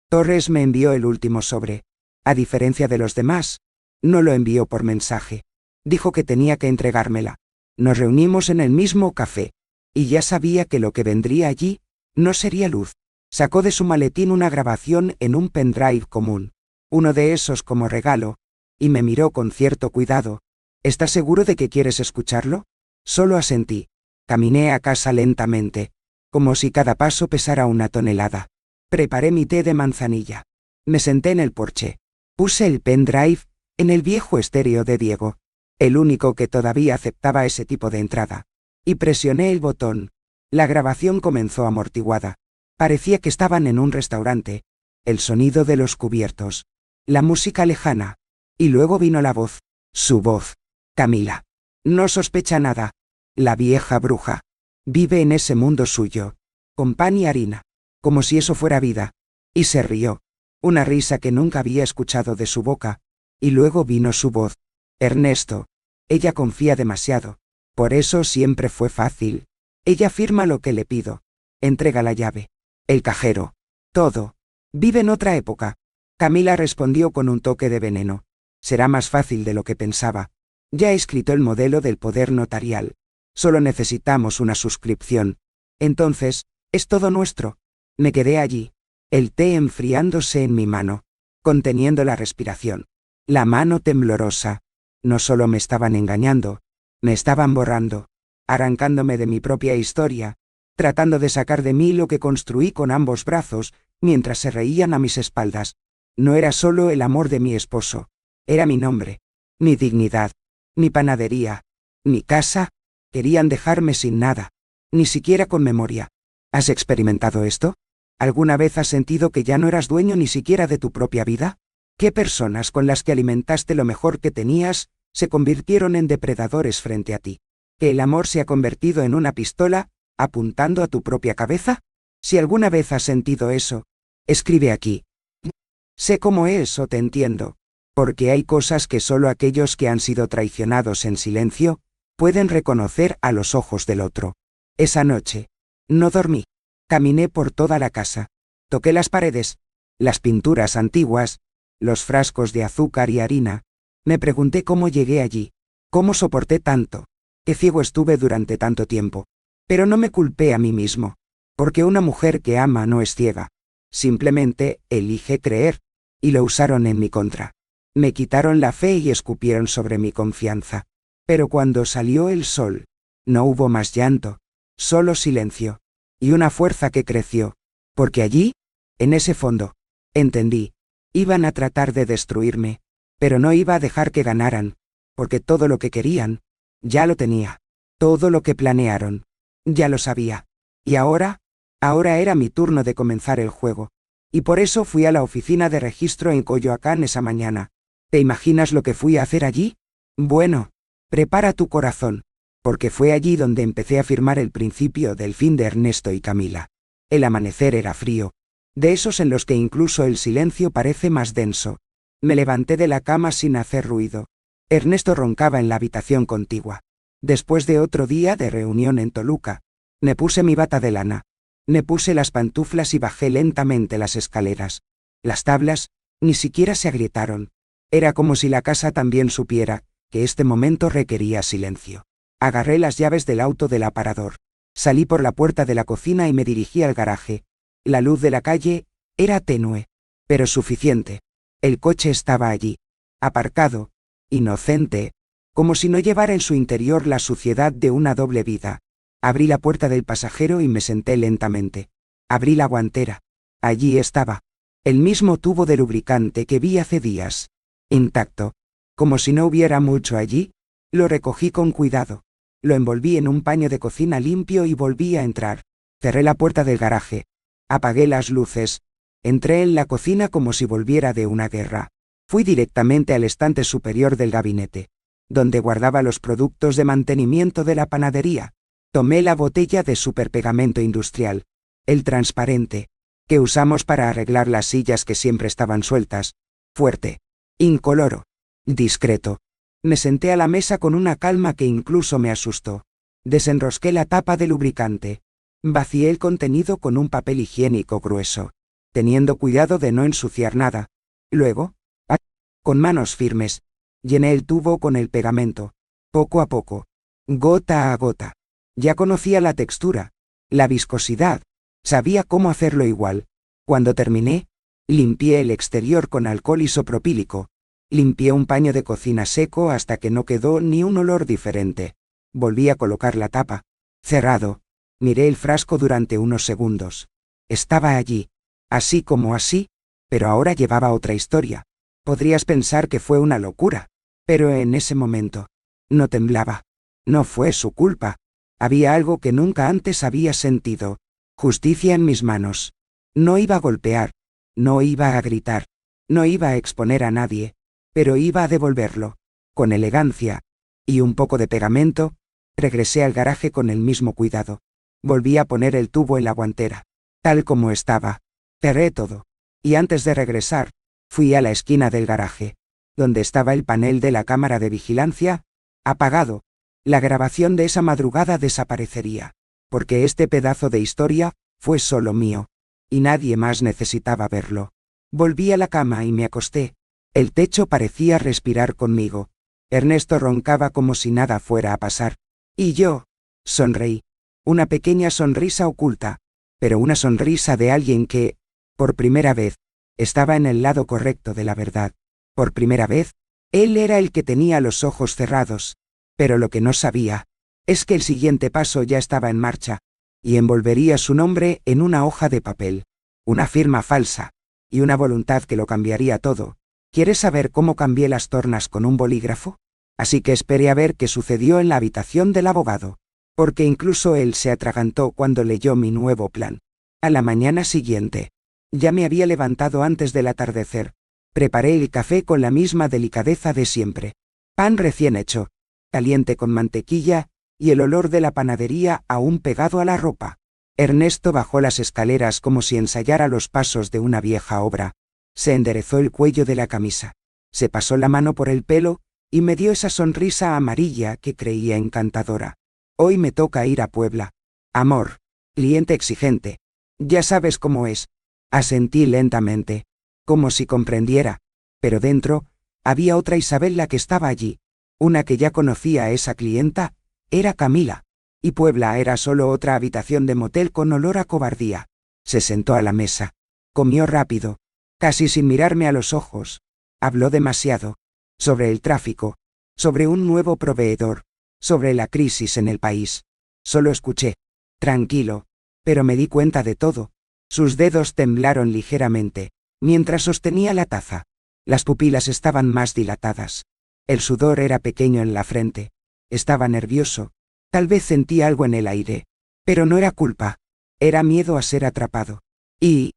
A: Torres me envió el último sobre. A diferencia de los demás, no lo envió por mensaje. Dijo que tenía que entregármela. Nos reunimos en el mismo café. Y ya sabía que lo que vendría allí, no sería luz. Sacó de su maletín una grabación en un pendrive común. Uno de esos como regalo. Y me miró con cierto cuidado. ¿Estás seguro de que quieres escucharlo? Solo asentí. Caminé a casa lentamente. Como si cada paso pesara una tonelada. Preparé mi té de manzanilla. Me senté en el porche. Puse el pendrive en el viejo estéreo de Diego. el único que todavía aceptaba ese tipo de entrada. Y presioné el botón. La grabación comenzó amortiguada. Parecía que estaban en un restaurante. El sonido de los cubiertos. La música lejana. Y luego vino la voz. Su voz. Camila. No sospecha nada. La vieja bruja. Vive en ese mundo suyo. Con pan y harina. Como si eso fuera vida. Y se rió. Una risa que nunca había escuchado de su boca. Y luego vino su voz. Ernesto. Ella confía demasiado. Por eso siempre fue fácil. Ella firma lo que le pido. Entrega la llave. El cajero. Todo. Vive en otra época. Camila respondió con un toque de veneno. Será más fácil de lo que pensaba. Ya he escrito el modelo del poder notarial. Solo necesitamos una suscripción. Entonces, es todo nuestro. Me quedé allí. El té enfriándose en mi mano. Conteniendo la respiración. La mano temblorosa. No solo me estaban engañando. Me estaban borrando. Arrancándome de mi propia historia. Tratando de sacar de mí lo que construí con ambos brazos, mientras se reían a mis espaldas. No era solo el amor de mi esposo. Era mi nombre. Mi dignidad. Mi panadería. Mi casa. Querían dejarme sin nada. Ni siquiera con memoria. ¿Has experimentado esto? ¿Alguna vez has sentido que ya no eras dueño ni siquiera de tu propia vida? ¿Qué personas con las que alimentaste lo mejor que tenías se convirtieron en depredadores frente a ti? ¿Que el amor se ha convertido en una pistola, apuntando a tu propia cabeza? Si alguna vez has sentido eso, escribe aquí. Sé cómo es o te entiendo. Porque hay cosas que solo aquellos que han sido traicionados en silencio pueden reconocer a los ojos del otro. Esa noche, no dormí. Caminé por toda la casa. Toqué las paredes, las pinturas antiguas, los frascos de azúcar y harina. Me pregunté cómo llegué allí, cómo soporté tanto, qué ciego estuve durante tanto tiempo. Pero no me culpé a mí mismo, porque una mujer que ama no es ciega. Simplemente elige creer, y lo usaron en mi contra. Me quitaron la fe y escupieron sobre mi confianza. Pero cuando salió el sol, no hubo más llanto, solo silencio, y una fuerza que creció, porque allí, en ese fondo, entendí, iban a tratar de destruirme, pero no iba a dejar que ganaran, porque todo lo que querían, ya lo tenía, todo lo que planearon, ya lo sabía, y ahora era mi turno de comenzar el juego, y por eso fui a la oficina de registro en Coyoacán esa mañana. ¿Te imaginas lo que fui a hacer allí? Bueno, prepara tu corazón, porque fue allí donde empecé a firmar el principio del fin de Ernesto y Camila. El amanecer era frío, de esos en los que incluso el silencio parece más denso. Me levanté de la cama sin hacer ruido. Ernesto roncaba en la habitación contigua. Después de otro día de reunión en Toluca, me puse mi bata de lana. Me puse las pantuflas y bajé lentamente las escaleras. Las tablas ni siquiera se agrietaron. Era como si la casa también supiera que este momento requería silencio. Agarré las llaves del auto del aparador. Salí por la puerta de la cocina y me dirigí al garaje. La luz de la calle era tenue, pero suficiente. El coche estaba allí, aparcado, inocente, como si no llevara en su interior la suciedad de una doble vida. Abrí la puerta del pasajero y me senté lentamente. Abrí la guantera. Allí estaba. El mismo tubo de lubricante que vi hace días. Intacto. Como si no hubiera mucho allí, lo recogí con cuidado. Lo envolví en un paño de cocina limpio y volví a entrar. Cerré la puerta del garaje. Apagué las luces. Entré en la cocina como si volviera de una guerra. Fui directamente al estante superior del gabinete, donde guardaba los productos de mantenimiento de la panadería. Tomé la botella de superpegamento industrial, el transparente, que usamos para arreglar las sillas que siempre estaban sueltas. Fuerte, incoloro, discreto. Me senté a la mesa con una calma que incluso me asustó. Desenrosqué la tapa de lubricante. Vacié el contenido con un papel higiénico grueso, teniendo cuidado de no ensuciar nada. Luego, con manos firmes, llené el tubo con el pegamento, poco a poco, gota a gota. Ya conocía la textura, la viscosidad, sabía cómo hacerlo igual. Cuando terminé, limpié el exterior con alcohol isopropílico. Limpié un paño de cocina seco hasta que no quedó ni un olor diferente. Volví a colocar la tapa. Cerrado. Miré el frasco durante unos segundos. Estaba allí, así como así, pero ahora llevaba otra historia. Podrías pensar que fue una locura, pero en ese momento, No temblaba. No fue su culpa. Había algo que nunca antes había sentido. Justicia en mis manos. No iba a golpear. No iba a gritar. No iba a exponer a nadie. Pero iba a devolverlo. Con elegancia. Y un poco de pegamento. Regresé al garaje con el mismo cuidado. Volví a poner el tubo en la guantera. Tal como estaba. Cerré todo. Y antes de regresar, fui a la esquina del garaje, donde estaba el panel de la cámara de vigilancia, apagado. La grabación de esa madrugada desaparecería, porque este pedazo de historia fue solo mío, y nadie más necesitaba verlo. Volví a la cama y me acosté. El techo parecía respirar conmigo. Ernesto roncaba como si nada fuera a pasar. Y yo sonreí. Una pequeña sonrisa oculta, pero una sonrisa de alguien que, por primera vez, estaba en el lado correcto de la verdad. Por primera vez, él era el que tenía los ojos cerrados. Pero lo que no sabía es que el siguiente paso ya estaba en marcha, y envolvería su nombre en una hoja de papel, una firma falsa, y una voluntad que lo cambiaría todo. ¿Quieres saber cómo cambié las tornas con un bolígrafo? Así que esperé a ver qué sucedió en la habitación del abogado, porque incluso él se atragantó cuando leyó mi nuevo plan. A la mañana siguiente, ya me había levantado antes del atardecer. Preparé el café con la misma delicadeza de siempre. Pan recién hecho, caliente con mantequilla, y el olor de la panadería aún pegado a la ropa. Ernesto bajó las escaleras como si ensayara los pasos de una vieja obra. Se enderezó el cuello de la camisa, se pasó la mano por el pelo, y me dio esa sonrisa amarilla que creía encantadora. Hoy me toca ir a Puebla. Amor, cliente exigente. Ya sabes cómo es. Asentí lentamente, como si comprendiera, pero dentro, había otra Isabel la que estaba allí. Una que ya conocía a esa clienta, era Camila, y Puebla era solo otra habitación de motel con olor a cobardía. Se sentó a la mesa. Comió rápido, casi sin mirarme a los ojos. Habló demasiado. Sobre el tráfico, sobre un nuevo proveedor, sobre la crisis en el país. Solo escuché, tranquilo, pero me di cuenta de todo. Sus dedos temblaron ligeramente, mientras sostenía la taza. Las pupilas estaban más dilatadas. El sudor era pequeño en la frente. Estaba nervioso. Tal vez sentía algo en el aire. Pero no era culpa. Era miedo a ser atrapado. Y,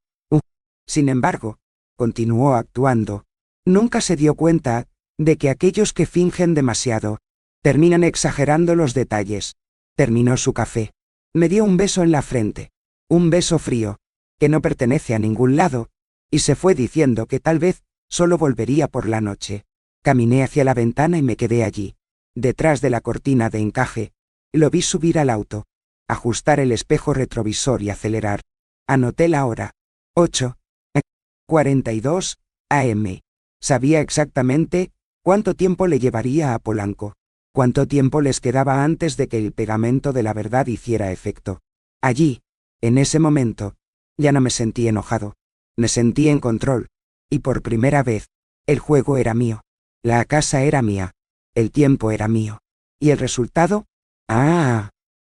A: sin embargo, continuó actuando. Nunca se dio cuenta de que aquellos que fingen demasiado terminan exagerando los detalles. Terminó su café. Me dio un beso en la frente. Un beso frío, que no pertenece a ningún lado, y se fue diciendo que tal vez solo volvería por la noche. Caminé hacia la ventana y me quedé allí, detrás de la cortina de encaje. Lo vi subir al auto, ajustar el espejo retrovisor y acelerar. Anoté la hora. 8:42 AM. Sabía exactamente cuánto tiempo le llevaría a Polanco, cuánto tiempo les quedaba antes de que el pegamento de la verdad hiciera efecto. Allí, en ese momento, ya no me sentí enojado. Me sentí en control. Y por primera vez, el juego era mío. La casa era mía. El tiempo era mío. ¿Y el resultado?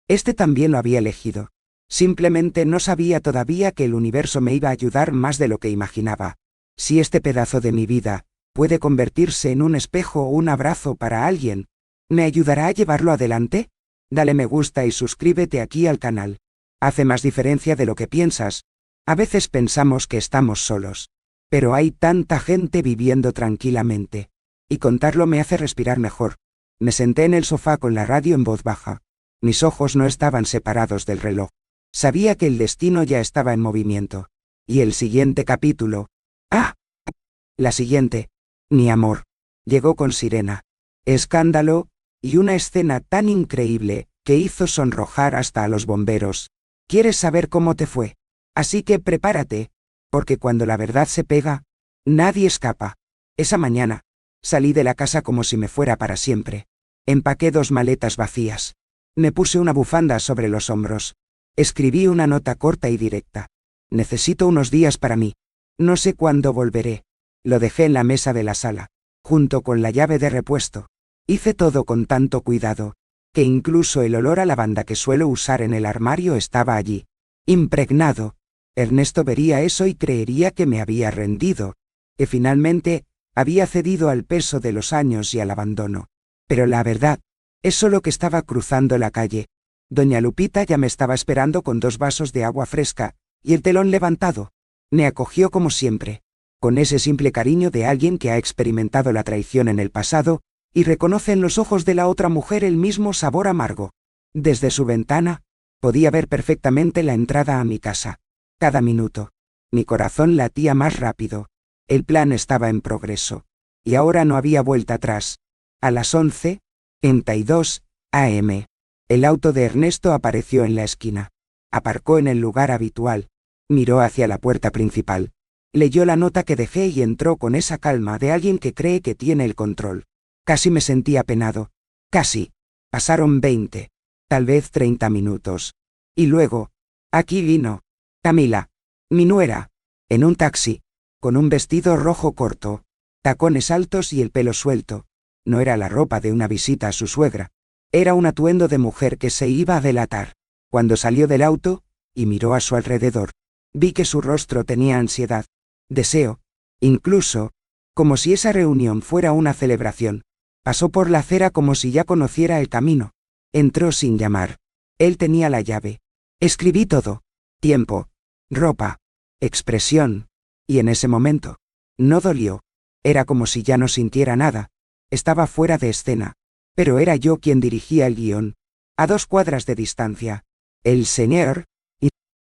A: Este también lo había elegido. Simplemente no sabía todavía que el universo me iba a ayudar más de lo que imaginaba. Si este pedazo de mi vida puede convertirse en un espejo o un abrazo para alguien, ¿me ayudará a llevarlo adelante? Dale me gusta y suscríbete aquí al canal. Hace más diferencia de lo que piensas. A veces pensamos que estamos solos. Pero hay tanta gente viviendo tranquilamente. Y contarlo me hace respirar mejor. Me senté en el sofá con la radio en voz baja. Mis ojos no estaban separados del reloj. Sabía que el destino ya estaba en movimiento. Y el siguiente capítulo. La siguiente. Mi amor. Llegó con sirena. Escándalo, y una escena tan increíble, que hizo sonrojar hasta a los bomberos. ¿Quieres saber cómo te fue? Así que prepárate, porque cuando la verdad se pega, nadie escapa. Esa mañana, salí de la casa como si me fuera para siempre. Empaqué 2 maletas vacías. Me puse una bufanda sobre los hombros. Escribí una nota corta y directa. Necesito unos días para mí. No sé cuándo volveré. Lo dejé en la mesa de la sala, junto con la llave de repuesto. Hice todo con tanto cuidado, que incluso el olor a lavanda que suelo usar en el armario estaba allí. Impregnado. Ernesto vería eso y creería que me había rendido, que finalmente había cedido al peso de los años y al abandono. Pero la verdad Es solo que estaba cruzando la calle. Doña Lupita ya me estaba esperando con 2 vasos de agua fresca, y el telón levantado. Me acogió como siempre, con ese simple cariño de alguien que ha experimentado la traición en el pasado, y reconoce en los ojos de la otra mujer el mismo sabor amargo. Desde su ventana, podía ver perfectamente la entrada a mi casa. Cada minuto, mi corazón latía más rápido. El plan estaba en progreso. Y ahora no había vuelta atrás. A las 11:32 am. El auto de Ernesto apareció en la esquina. Aparcó en el lugar habitual. Miró hacia la puerta principal. Leyó la nota que dejé y entró con esa calma de alguien que cree que tiene el control. Casi me sentí apenado. Casi. Pasaron 20, tal vez 30 minutos. Y luego, aquí vino Camila, mi nuera, en un taxi, con un vestido rojo corto, tacones altos y el pelo suelto. No era la ropa de una visita a su suegra. Era un atuendo de mujer que se iba a delatar. Cuando salió del auto, y miró a su alrededor, vi que su rostro tenía ansiedad, deseo, incluso, como si esa reunión fuera una celebración. Pasó por la acera como si ya conociera el camino. Entró sin llamar. Él tenía la llave. Escribí todo. Tiempo, ropa, expresión. Y en ese momento, no dolió. Era como si ya no sintiera nada. Estaba fuera de escena. Pero era yo quien dirigía el guión. A 2 cuadras de distancia. El señor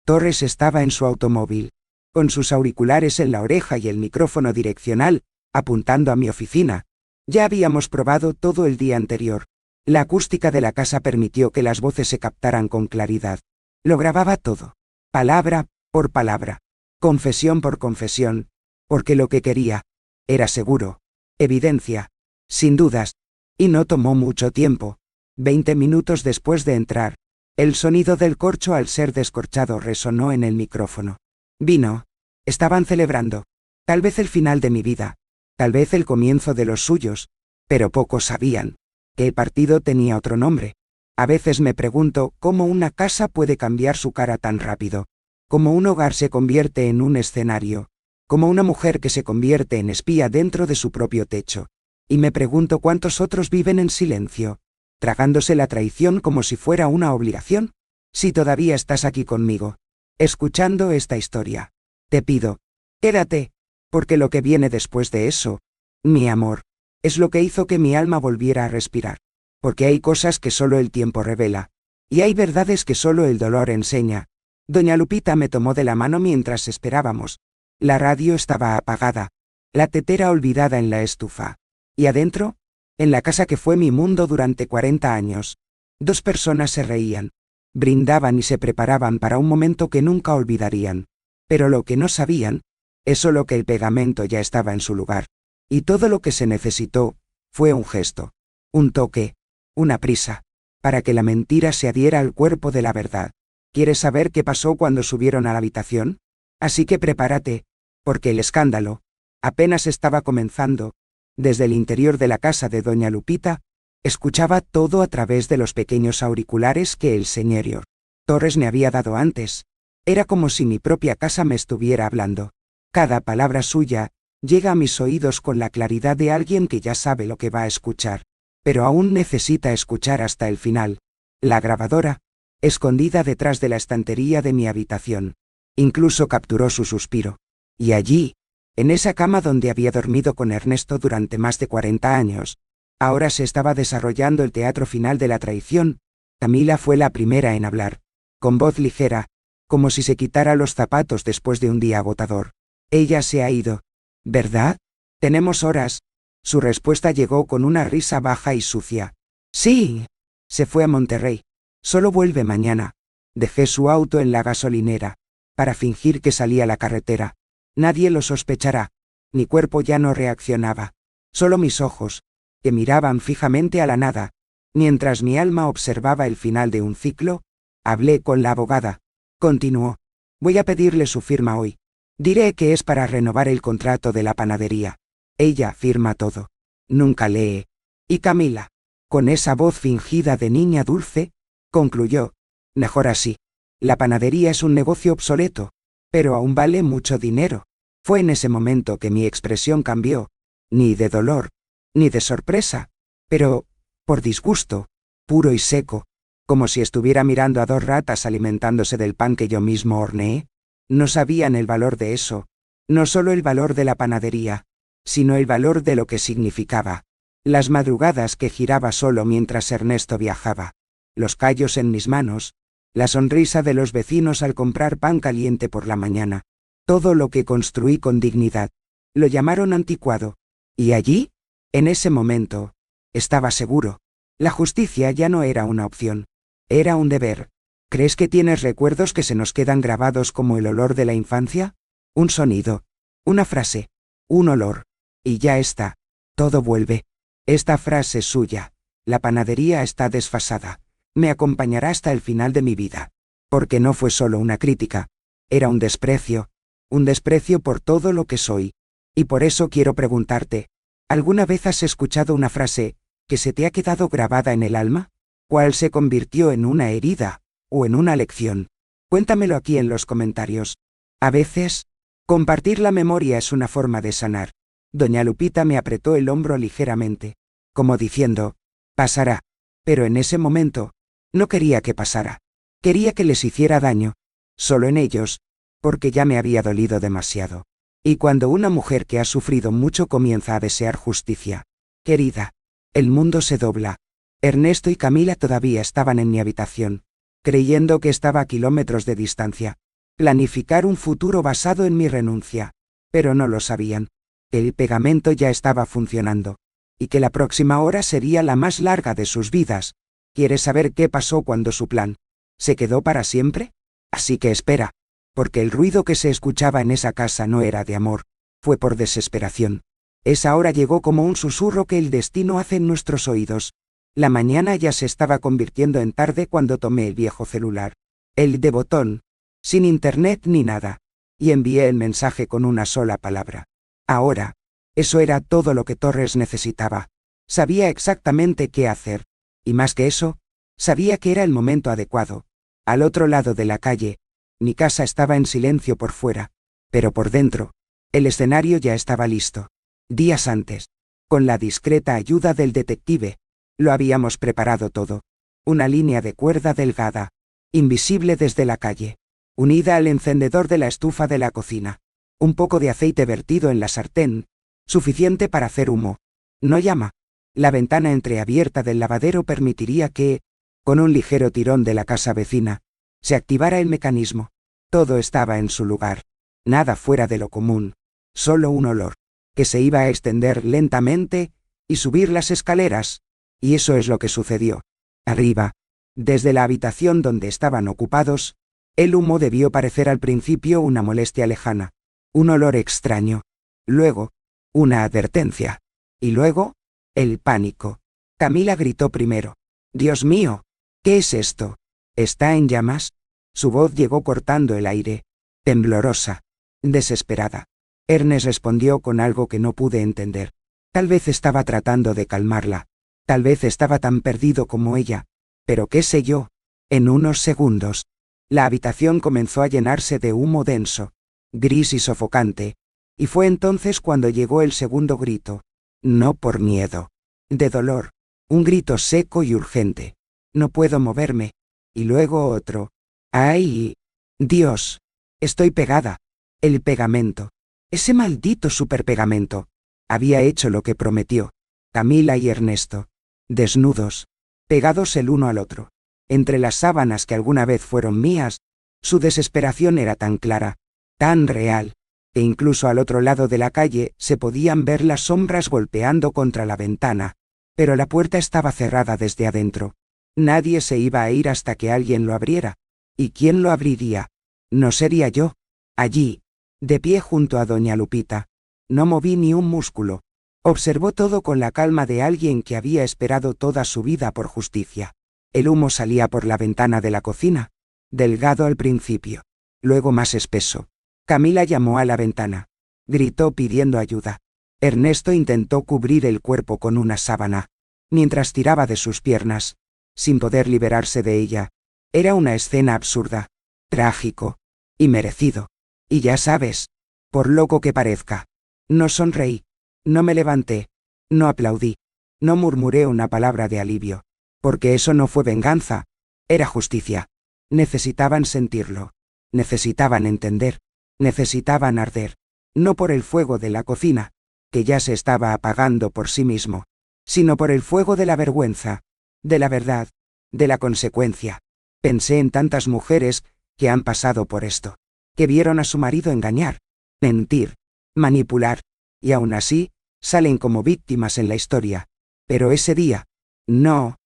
A: Torres estaba en su automóvil, con sus auriculares en la oreja y el micrófono direccional, apuntando a mi oficina. Ya habíamos probado todo el día anterior. La acústica de la casa permitió que las voces se captaran con claridad. Lo grababa todo, palabra por palabra, confesión por confesión, porque lo que quería era seguro, evidencia, sin dudas, y no tomó mucho tiempo. 20 minutos después de entrar, el sonido del corcho al ser descorchado resonó en el micrófono. Vino. Estaban celebrando. Tal vez el final de mi vida. Tal vez el comienzo de los suyos. Pero pocos sabían que el partido tenía otro nombre. A veces me pregunto cómo una casa puede cambiar su cara tan rápido. Cómo un hogar se convierte en un escenario. Como una mujer que se convierte en espía dentro de su propio techo. Y me pregunto cuántos otros viven en silencio, tragándose la traición como si fuera una obligación. Si todavía estás aquí conmigo, escuchando esta historia, te pido, quédate, porque lo que viene después de eso, mi amor, es lo que hizo que mi alma volviera a respirar. Porque hay cosas que solo el tiempo revela, y hay verdades que solo el dolor enseña. Doña Lupita me tomó de la mano mientras esperábamos. La radio estaba apagada, la tetera olvidada en la estufa. Y adentro, en la casa que fue mi mundo durante 40 años, 2 personas se reían, brindaban y se preparaban para un momento que nunca olvidarían. Pero lo que no sabían es solo que el pegamento ya estaba en su lugar. Y todo lo que se necesitó fue un gesto, un toque, una prisa, para que la mentira se adhiera al cuerpo de la verdad. ¿Quieres saber qué pasó cuando subieron a la habitación? Así que prepárate, porque el escándalo apenas estaba comenzando. Desde el interior de la casa de doña Lupita, escuchaba todo a través de los pequeños auriculares que el señor Torres me había dado antes. Era como si mi propia casa me estuviera hablando. Cada palabra suya llega a mis oídos con la claridad de alguien que ya sabe lo que va a escuchar, pero aún necesita escuchar hasta el final. La grabadora, escondida detrás de la estantería de mi habitación, incluso capturó su suspiro. Y allí, en esa cama donde había dormido con Ernesto durante más de 40 años, ahora se estaba desarrollando el teatro final de la traición. Camila fue la primera en hablar, con voz ligera, como si se quitara los zapatos después de un día agotador. Ella se ha ido, ¿verdad? Tenemos horas. Su respuesta llegó con una risa baja y sucia. Sí, se fue a Monterrey. Solo vuelve mañana. Dejé su auto en la gasolinera, para fingir que salía a la carretera. Nadie lo sospechará. Mi cuerpo ya no reaccionaba. Solo mis ojos, que miraban fijamente a la nada. Mientras mi alma observaba el final de un ciclo, hablé con la abogada. Continuó. Voy a pedirle su firma hoy. Diré que es para renovar el contrato de la panadería. Ella firma todo. Nunca lee. Y Camila, con esa voz fingida de niña dulce, concluyó. Mejor así. La panadería es un negocio obsoleto, pero aún vale mucho dinero. Fue en ese momento que mi expresión cambió. Ni de dolor, ni de sorpresa, pero, por disgusto. puro y seco, como si estuviera mirando a dos ratas alimentándose del pan que yo mismo horneé. No sabían el valor de eso, no solo el valor de la panadería, sino el valor de lo que significaba. Las madrugadas que giraba solo mientras Ernesto viajaba, los callos en mis manos, la sonrisa de los vecinos al comprar pan caliente por la mañana, todo lo que construí con dignidad. Lo llamaron anticuado. Y allí, en ese momento, estaba seguro. La justicia ya no era una opción. Era un deber. ¿Crees que tienes recuerdos que se nos quedan grabados como el olor de la infancia? Un sonido, una frase, un olor. Y ya está. Todo vuelve. Esta frase es suya. La panadería está desfasada. Me acompañará hasta el final de mi vida. Porque no fue solo una crítica. Era un desprecio. Un desprecio por todo lo que soy. Y por eso quiero preguntarte, ¿alguna vez has escuchado una frase que se te ha quedado grabada en el alma? ¿Cuál se convirtió en una herida o en una lección? Cuéntamelo aquí en los comentarios. A veces, compartir la memoria es una forma de sanar. Doña Lupita me apretó el hombro ligeramente, como diciendo, pasará. Pero en ese momento, no quería que pasara. Quería que les hiciera daño. Solo en ellos, porque ya me había dolido demasiado. Y cuando una mujer que ha sufrido mucho comienza a desear justicia, querida, el mundo se dobla. Ernesto y Camila todavía estaban en mi habitación, creyendo que estaba a kilómetros de distancia. Planificar un futuro basado en mi renuncia. Pero no lo sabían. El pegamento ya estaba funcionando. Y que la próxima hora sería la más larga de sus vidas. ¿Quieres saber qué pasó cuando su plan se quedó para siempre? Así que espera. Porque el ruido que se escuchaba en esa casa no era de amor, fue por desesperación. Esa hora llegó como un susurro que el destino hace en nuestros oídos. La mañana ya se estaba convirtiendo en tarde cuando tomé el viejo celular, el de botón, sin internet ni nada, y envié el mensaje con una sola palabra. Ahora, eso era todo lo que Torres necesitaba. Sabía exactamente qué hacer, y más que eso, sabía que era el momento adecuado. Al otro lado de la calle, mi casa estaba en silencio por fuera, pero por dentro, el escenario ya estaba listo. Días antes, con la discreta ayuda del detective, lo habíamos preparado todo. Una línea de cuerda delgada, invisible desde la calle, unida al encendedor de la estufa de la cocina. Un poco de aceite vertido en la sartén, suficiente para hacer humo. No llama. La ventana entreabierta del lavadero permitiría que, con un ligero tirón de la casa vecina, se activara el mecanismo. Todo estaba en su lugar. Nada fuera de lo común. Solo un olor, que se iba a extender lentamente, y subir las escaleras. Y eso es lo que sucedió. Arriba, desde la habitación donde estaban ocupados, el humo debió parecer al principio una molestia lejana. Un olor extraño. Luego, una advertencia. Y luego, el pánico. Camila gritó primero. «Dios mío, ¿qué es esto? ¿Está en llamas?» Su voz llegó cortando el aire, temblorosa, desesperada. Ernest respondió con algo que no pude entender. Tal vez estaba tratando de calmarla. Tal vez estaba tan perdido como ella. Pero qué sé yo. En unos segundos, la habitación comenzó a llenarse de humo denso, gris y sofocante. Y fue entonces cuando llegó el segundo grito. No por miedo. De dolor. Un grito seco y urgente. «No puedo moverme». Y luego otro. «¡Ay! Dios! Estoy pegada». El pegamento. Ese maldito superpegamento. Había hecho lo que prometió. Camila y Ernesto. Desnudos. Pegados el uno al otro. Entre las sábanas que alguna vez fueron mías, su desesperación era tan clara, tan real, que incluso al otro lado de la calle se podían ver las sombras golpeando contra la ventana, pero la puerta estaba cerrada desde adentro. Nadie se iba a ir hasta que alguien lo abriera. ¿Y quién lo abriría? No sería yo. Allí, de pie junto a doña Lupita. No moví ni un músculo. Observó todo con la calma de alguien que había esperado toda su vida por justicia. El humo salía por la ventana de la cocina, delgado al principio, luego más espeso. Camila llamó a la ventana. Gritó pidiendo ayuda. Ernesto intentó cubrir el cuerpo con una sábana, mientras tiraba de sus piernas, sin poder liberarse de ella. Era una escena absurda, trágico, y merecido. Y ya sabes, por loco que parezca, no sonreí, no me levanté, no aplaudí, no murmuré una palabra de alivio. Porque eso no fue venganza, era justicia. Necesitaban sentirlo. Necesitaban entender. Necesitaban arder. No por el fuego de la cocina, que ya se estaba apagando por sí mismo, sino por el fuego de la vergüenza, de la verdad, de la consecuencia. Pensé en tantas mujeres que han pasado por esto, que vieron a su marido engañar, mentir, manipular, y aún así, salen como víctimas en la historia. Pero ese día, no.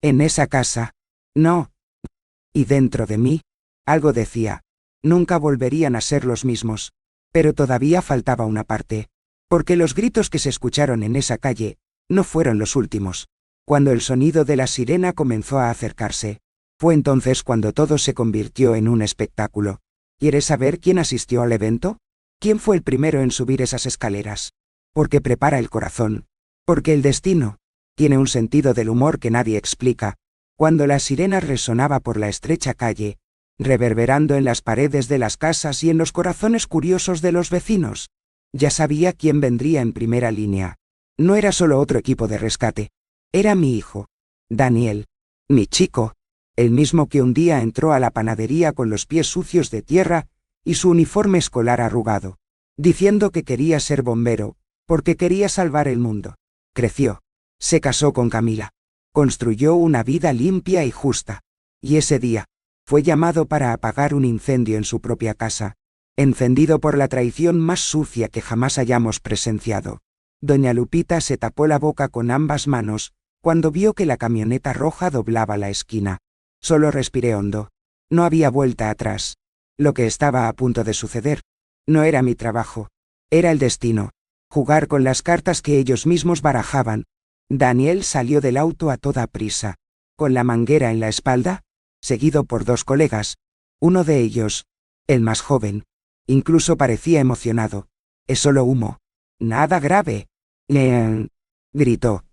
A: En esa casa, no. Y dentro de mí, algo decía, nunca volverían a ser los mismos. Pero todavía faltaba una parte, porque los gritos que se escucharon en esa calle no fueron los últimos. Cuando el sonido de la sirena comenzó a acercarse, fue entonces cuando todo se convirtió en un espectáculo. ¿Quieres saber quién asistió al evento? ¿Quién fue el primero en subir esas escaleras? Porque prepara el corazón. Porque el destino tiene un sentido del humor que nadie explica. Cuando la sirena resonaba por la estrecha calle, reverberando en las paredes de las casas y en los corazones curiosos de los vecinos, ya sabía quién vendría en primera línea. No era solo otro equipo de rescate. Era mi hijo, Daniel, mi chico, el mismo que un día entró a la panadería con los pies sucios de tierra y su uniforme escolar arrugado, diciendo que quería ser bombero, porque quería salvar el mundo. Creció, se casó con Camila, construyó una vida limpia y justa, y ese día, fue llamado para apagar un incendio en su propia casa, encendido por la traición más sucia que jamás hayamos presenciado. Doña Lupita se tapó la boca con ambas manos, cuando vio que la camioneta roja doblaba la esquina. Solo respiré hondo. No había vuelta atrás. Lo que estaba a punto de suceder no era mi trabajo, era el destino. Jugar con las cartas que ellos mismos barajaban. Daniel salió del auto a toda prisa, con la manguera en la espalda, seguido por dos colegas. Uno de ellos, el más joven, incluso parecía emocionado. «Es solo humo. Nada grave», gritó.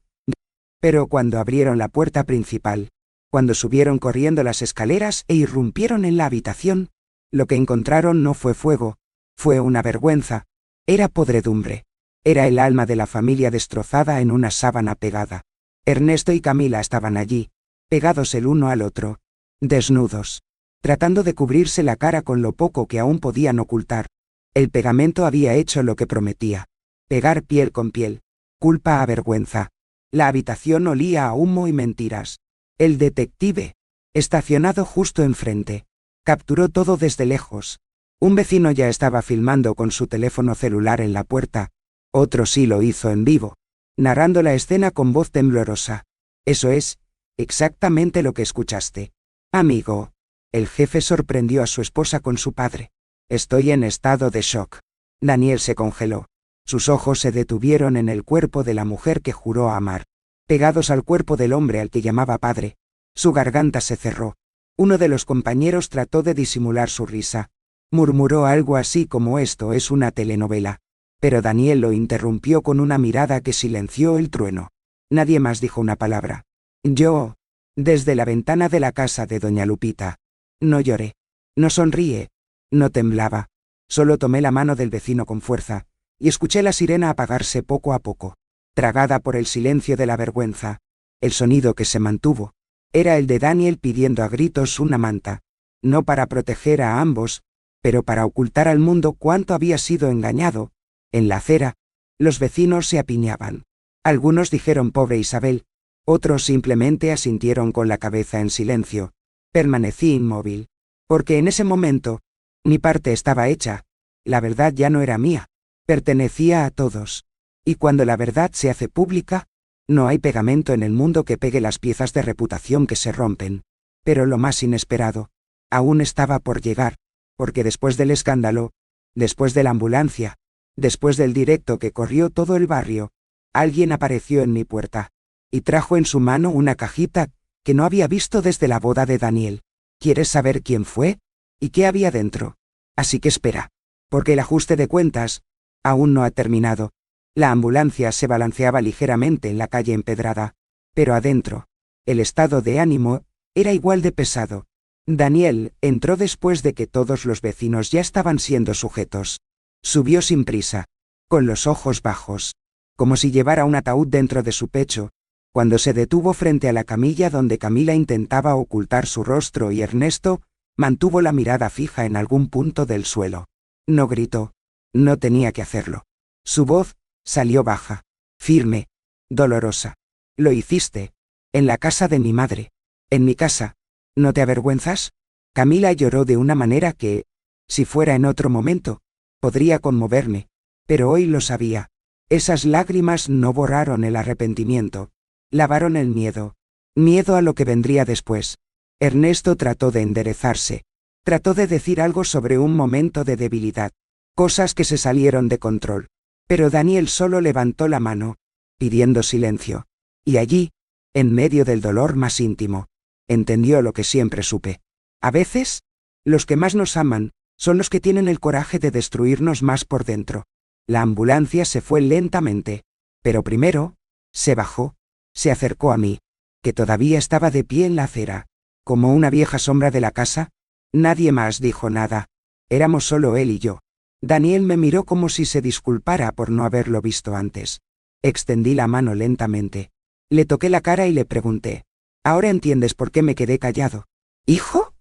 A: Pero cuando abrieron la puerta principal, cuando subieron corriendo las escaleras e irrumpieron en la habitación, lo que encontraron no fue fuego, fue una vergüenza, era podredumbre. Era el alma de la familia destrozada en una sábana pegada. Ernesto y Camila estaban allí, pegados el uno al otro, desnudos, tratando de cubrirse la cara con lo poco que aún podían ocultar. El pegamento había hecho lo que prometía, pegar piel con piel, culpa a vergüenza. La habitación olía a humo y mentiras. El detective, estacionado justo enfrente, capturó todo desde lejos. Un vecino ya estaba filmando con su teléfono celular en la puerta. Otro sí lo hizo en vivo, narrando la escena con voz temblorosa. «Eso es exactamente lo que escuchaste, amigo». El jefe sorprendió a su esposa con su padre. «Estoy en estado de shock». Daniel se congeló. Sus ojos se detuvieron en el cuerpo de la mujer que juró amar, pegados al cuerpo del hombre al que llamaba padre. Su garganta se cerró. Uno de los compañeros trató de disimular su risa. Murmuró algo así como «esto es una telenovela». Pero Daniel lo interrumpió con una mirada que silenció el trueno. Nadie más dijo una palabra. Yo, desde la ventana de la casa de doña Lupita, no lloré, no sonríe, no temblaba. Solo tomé la mano del vecino con fuerza, y escuché la sirena apagarse poco a poco, tragada por el silencio de la vergüenza. El sonido que se mantuvo era el de Daniel pidiendo a gritos una manta, no para proteger a ambos, pero para ocultar al mundo cuánto había sido engañado. En la acera, los vecinos se apiñaban. Algunos dijeron «pobre Isabel», otros simplemente asintieron con la cabeza en silencio. Permanecí inmóvil, porque en ese momento, mi parte estaba hecha. La verdad ya no era mía, pertenecía a todos. Y cuando la verdad se hace pública, no hay pegamento en el mundo que pegue las piezas de reputación que se rompen. Pero lo más inesperado, aún estaba por llegar, porque después del escándalo, después de la ambulancia, después del directo que corrió todo el barrio, alguien apareció en mi puerta, y trajo en su mano una cajita que no había visto desde la boda de Daniel. ¿Quieres saber quién fue? ¿Y qué había dentro? Así que espera, porque el ajuste de cuentas aún no ha terminado. La ambulancia se balanceaba ligeramente en la calle empedrada, pero adentro, el estado de ánimo era igual de pesado. Daniel entró después de que todos los vecinos ya estaban siendo sujetos. Subió sin prisa, con los ojos bajos, como si llevara un ataúd dentro de su pecho. Cuando se detuvo frente a la camilla donde Camila intentaba ocultar su rostro y Ernesto mantuvo la mirada fija en algún punto del suelo. No gritó. No tenía que hacerlo. Su voz salió baja, firme, dolorosa. Lo hiciste. En la casa de mi madre. En mi casa. ¿No te avergüenzas? Camila lloró de una manera que, si fuera en otro momento, podría conmoverme. Pero hoy lo sabía. Esas lágrimas no borraron el arrepentimiento. Lavaron el miedo. Miedo a lo que vendría después. Ernesto trató de enderezarse. Trató de decir algo sobre un momento de debilidad. Cosas que se salieron de control. Pero Daniel solo levantó la mano, pidiendo silencio. Y allí, en medio del dolor más íntimo, entendió lo que siempre supe. A veces, los que más nos aman, son los que tienen el coraje de destruirnos más por dentro. La ambulancia se fue lentamente. Pero primero, se bajó, se acercó a mí, que todavía estaba de pie en la acera, como una vieja sombra de la casa. Nadie más dijo nada. Éramos solo él y yo. Daniel me miró como si se disculpara por no haberlo visto antes. Extendí la mano lentamente. Le toqué la cara y le pregunté: ¿ahora entiendes por qué me quedé callado? ¿Hijo?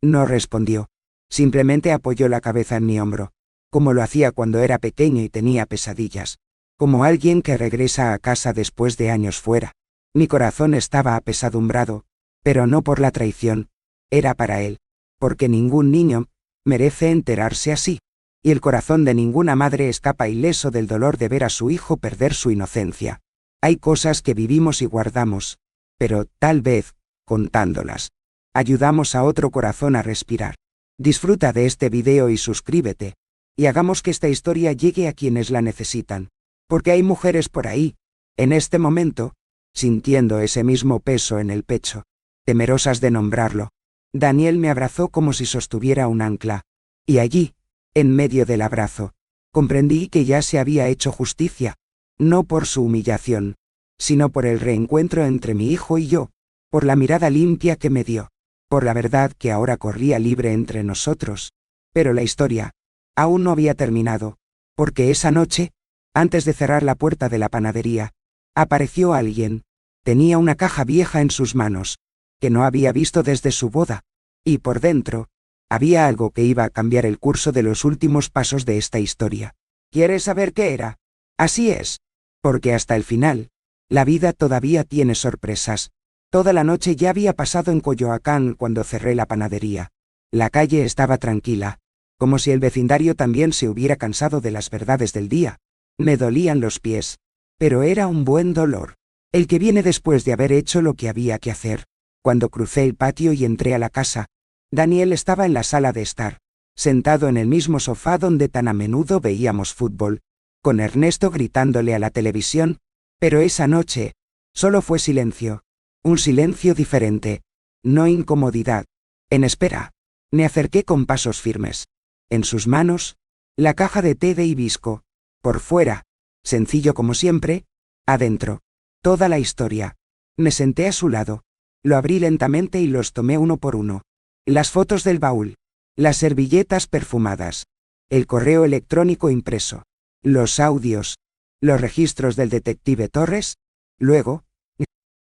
A: No respondió. Simplemente apoyó la cabeza en mi hombro, como lo hacía cuando era pequeño y tenía pesadillas. Como alguien que regresa a casa después de años fuera. Mi corazón estaba apesadumbrado, pero no por la traición. Era para él. Porque ningún niño merece enterarse así. Y el corazón de ninguna madre escapa ileso del dolor de ver a su hijo perder su inocencia. Hay cosas que vivimos y guardamos, pero, tal vez, contándolas, ayudamos a otro corazón a respirar. Disfruta de este video y suscríbete, y hagamos que esta historia llegue a quienes la necesitan. Porque hay mujeres por ahí, en este momento, sintiendo ese mismo peso en el pecho, temerosas de nombrarlo. Daniel me abrazó como si sostuviera un ancla, y allí, en medio del abrazo, comprendí que ya se había hecho justicia, no por su humillación, sino por el reencuentro entre mi hijo y yo, por la mirada limpia que me dio, por la verdad que ahora corría libre entre nosotros. Pero la historia aún no había terminado, porque esa noche, antes de cerrar la puerta de la panadería, apareció alguien. Tenía una caja vieja en sus manos, que no había visto desde su boda, y por dentro, había algo que iba a cambiar el curso de los últimos pasos de esta historia. ¿Quieres saber qué era? Así es. Porque hasta el final, la vida todavía tiene sorpresas. Toda la noche ya había pasado en Coyoacán cuando cerré la panadería. La calle estaba tranquila, como si el vecindario también se hubiera cansado de las verdades del día. Me dolían los pies, pero era un buen dolor, el que viene después de haber hecho lo que había que hacer. Cuando crucé el patio y entré a la casa, Daniel estaba en la sala de estar, sentado en el mismo sofá donde tan a menudo veíamos fútbol, con Ernesto gritándole a la televisión, pero esa noche, solo fue silencio. Un silencio diferente, no incomodidad. En espera, me acerqué con pasos firmes. En sus manos, la caja de té de hibisco. Por fuera, sencillo como siempre, adentro, toda la historia. Me senté a su lado, lo abrí lentamente y los tomé uno por uno. Las fotos del baúl, las servilletas perfumadas, el correo electrónico impreso, los audios, los registros del detective Torres, luego,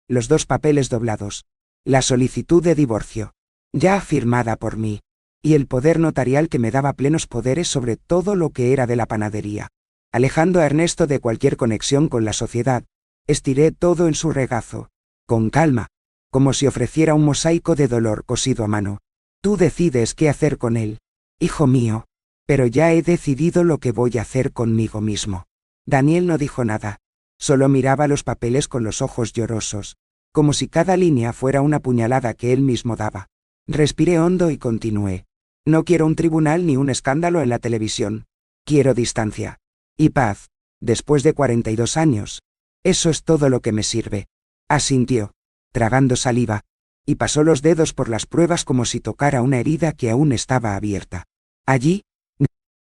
A: los 2 papeles doblados, la solicitud de divorcio, ya firmada por mí, y el poder notarial que me daba plenos poderes sobre todo lo que era de la panadería. Alejando a Ernesto de cualquier conexión con la sociedad, estiré todo en su regazo, con calma, como si ofreciera un mosaico de dolor cosido a mano. Tú decides qué hacer con él, hijo mío, pero ya he decidido lo que voy a hacer conmigo mismo. Daniel no dijo nada, solo miraba los papeles con los ojos llorosos, como si cada línea fuera una puñalada que él mismo daba. Respiré hondo y continué. No quiero un tribunal ni un escándalo en la televisión. Quiero distancia. Y paz. Después de 42 años. Eso es todo lo que me sirve. Asintió, tragando saliva, y pasó los dedos por las pruebas como si tocara una herida que aún estaba abierta. Allí,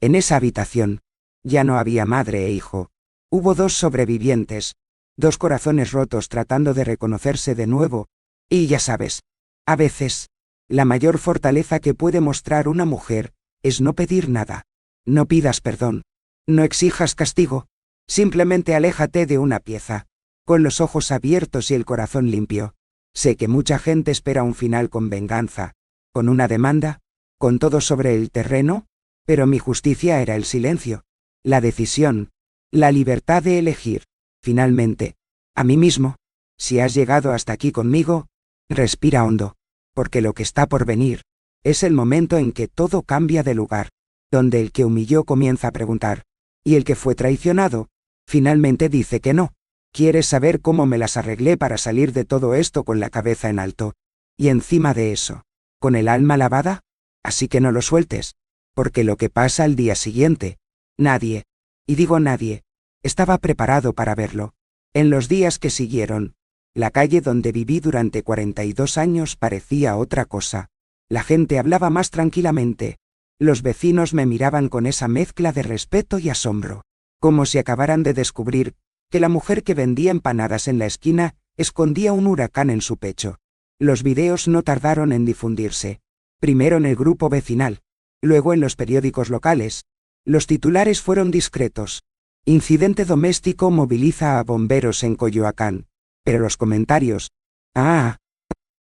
A: en esa habitación, ya no había madre e hijo. Hubo 2 sobrevivientes, 2 corazones rotos tratando de reconocerse de nuevo, y ya sabes, a veces, la mayor fortaleza que puede mostrar una mujer, es no pedir nada. No pidas perdón. No exijas castigo. Simplemente aléjate de una pieza. con los ojos abiertos y el corazón limpio. Sé que mucha gente espera un final con venganza, con una demanda, con todo sobre el terreno, pero mi justicia era el silencio, la decisión, la libertad de elegir, finalmente, a mí mismo. Si has llegado hasta aquí conmigo, respira hondo, porque lo que está por venir es el momento en que todo cambia de lugar, donde el que humilló comienza a preguntar, y el que fue traicionado, finalmente dice que no. ¿Quieres saber cómo me las arreglé para salir de todo esto con la cabeza en alto? Y encima de eso, con el alma lavada. Así que no lo sueltes, porque lo que pasa al día siguiente, nadie, y digo nadie, estaba preparado para verlo. En los días que siguieron, la calle donde viví durante 42 años parecía otra cosa. La gente hablaba más tranquilamente. Los vecinos me miraban con esa mezcla de respeto y asombro, como si acabaran de descubrir que la mujer que vendía empanadas en la esquina escondía un huracán en su pecho. Los videos no tardaron en difundirse. Primero en el grupo vecinal, luego en los periódicos locales. Los titulares fueron discretos. Incidente doméstico moviliza a bomberos en Coyoacán. Pero los comentarios,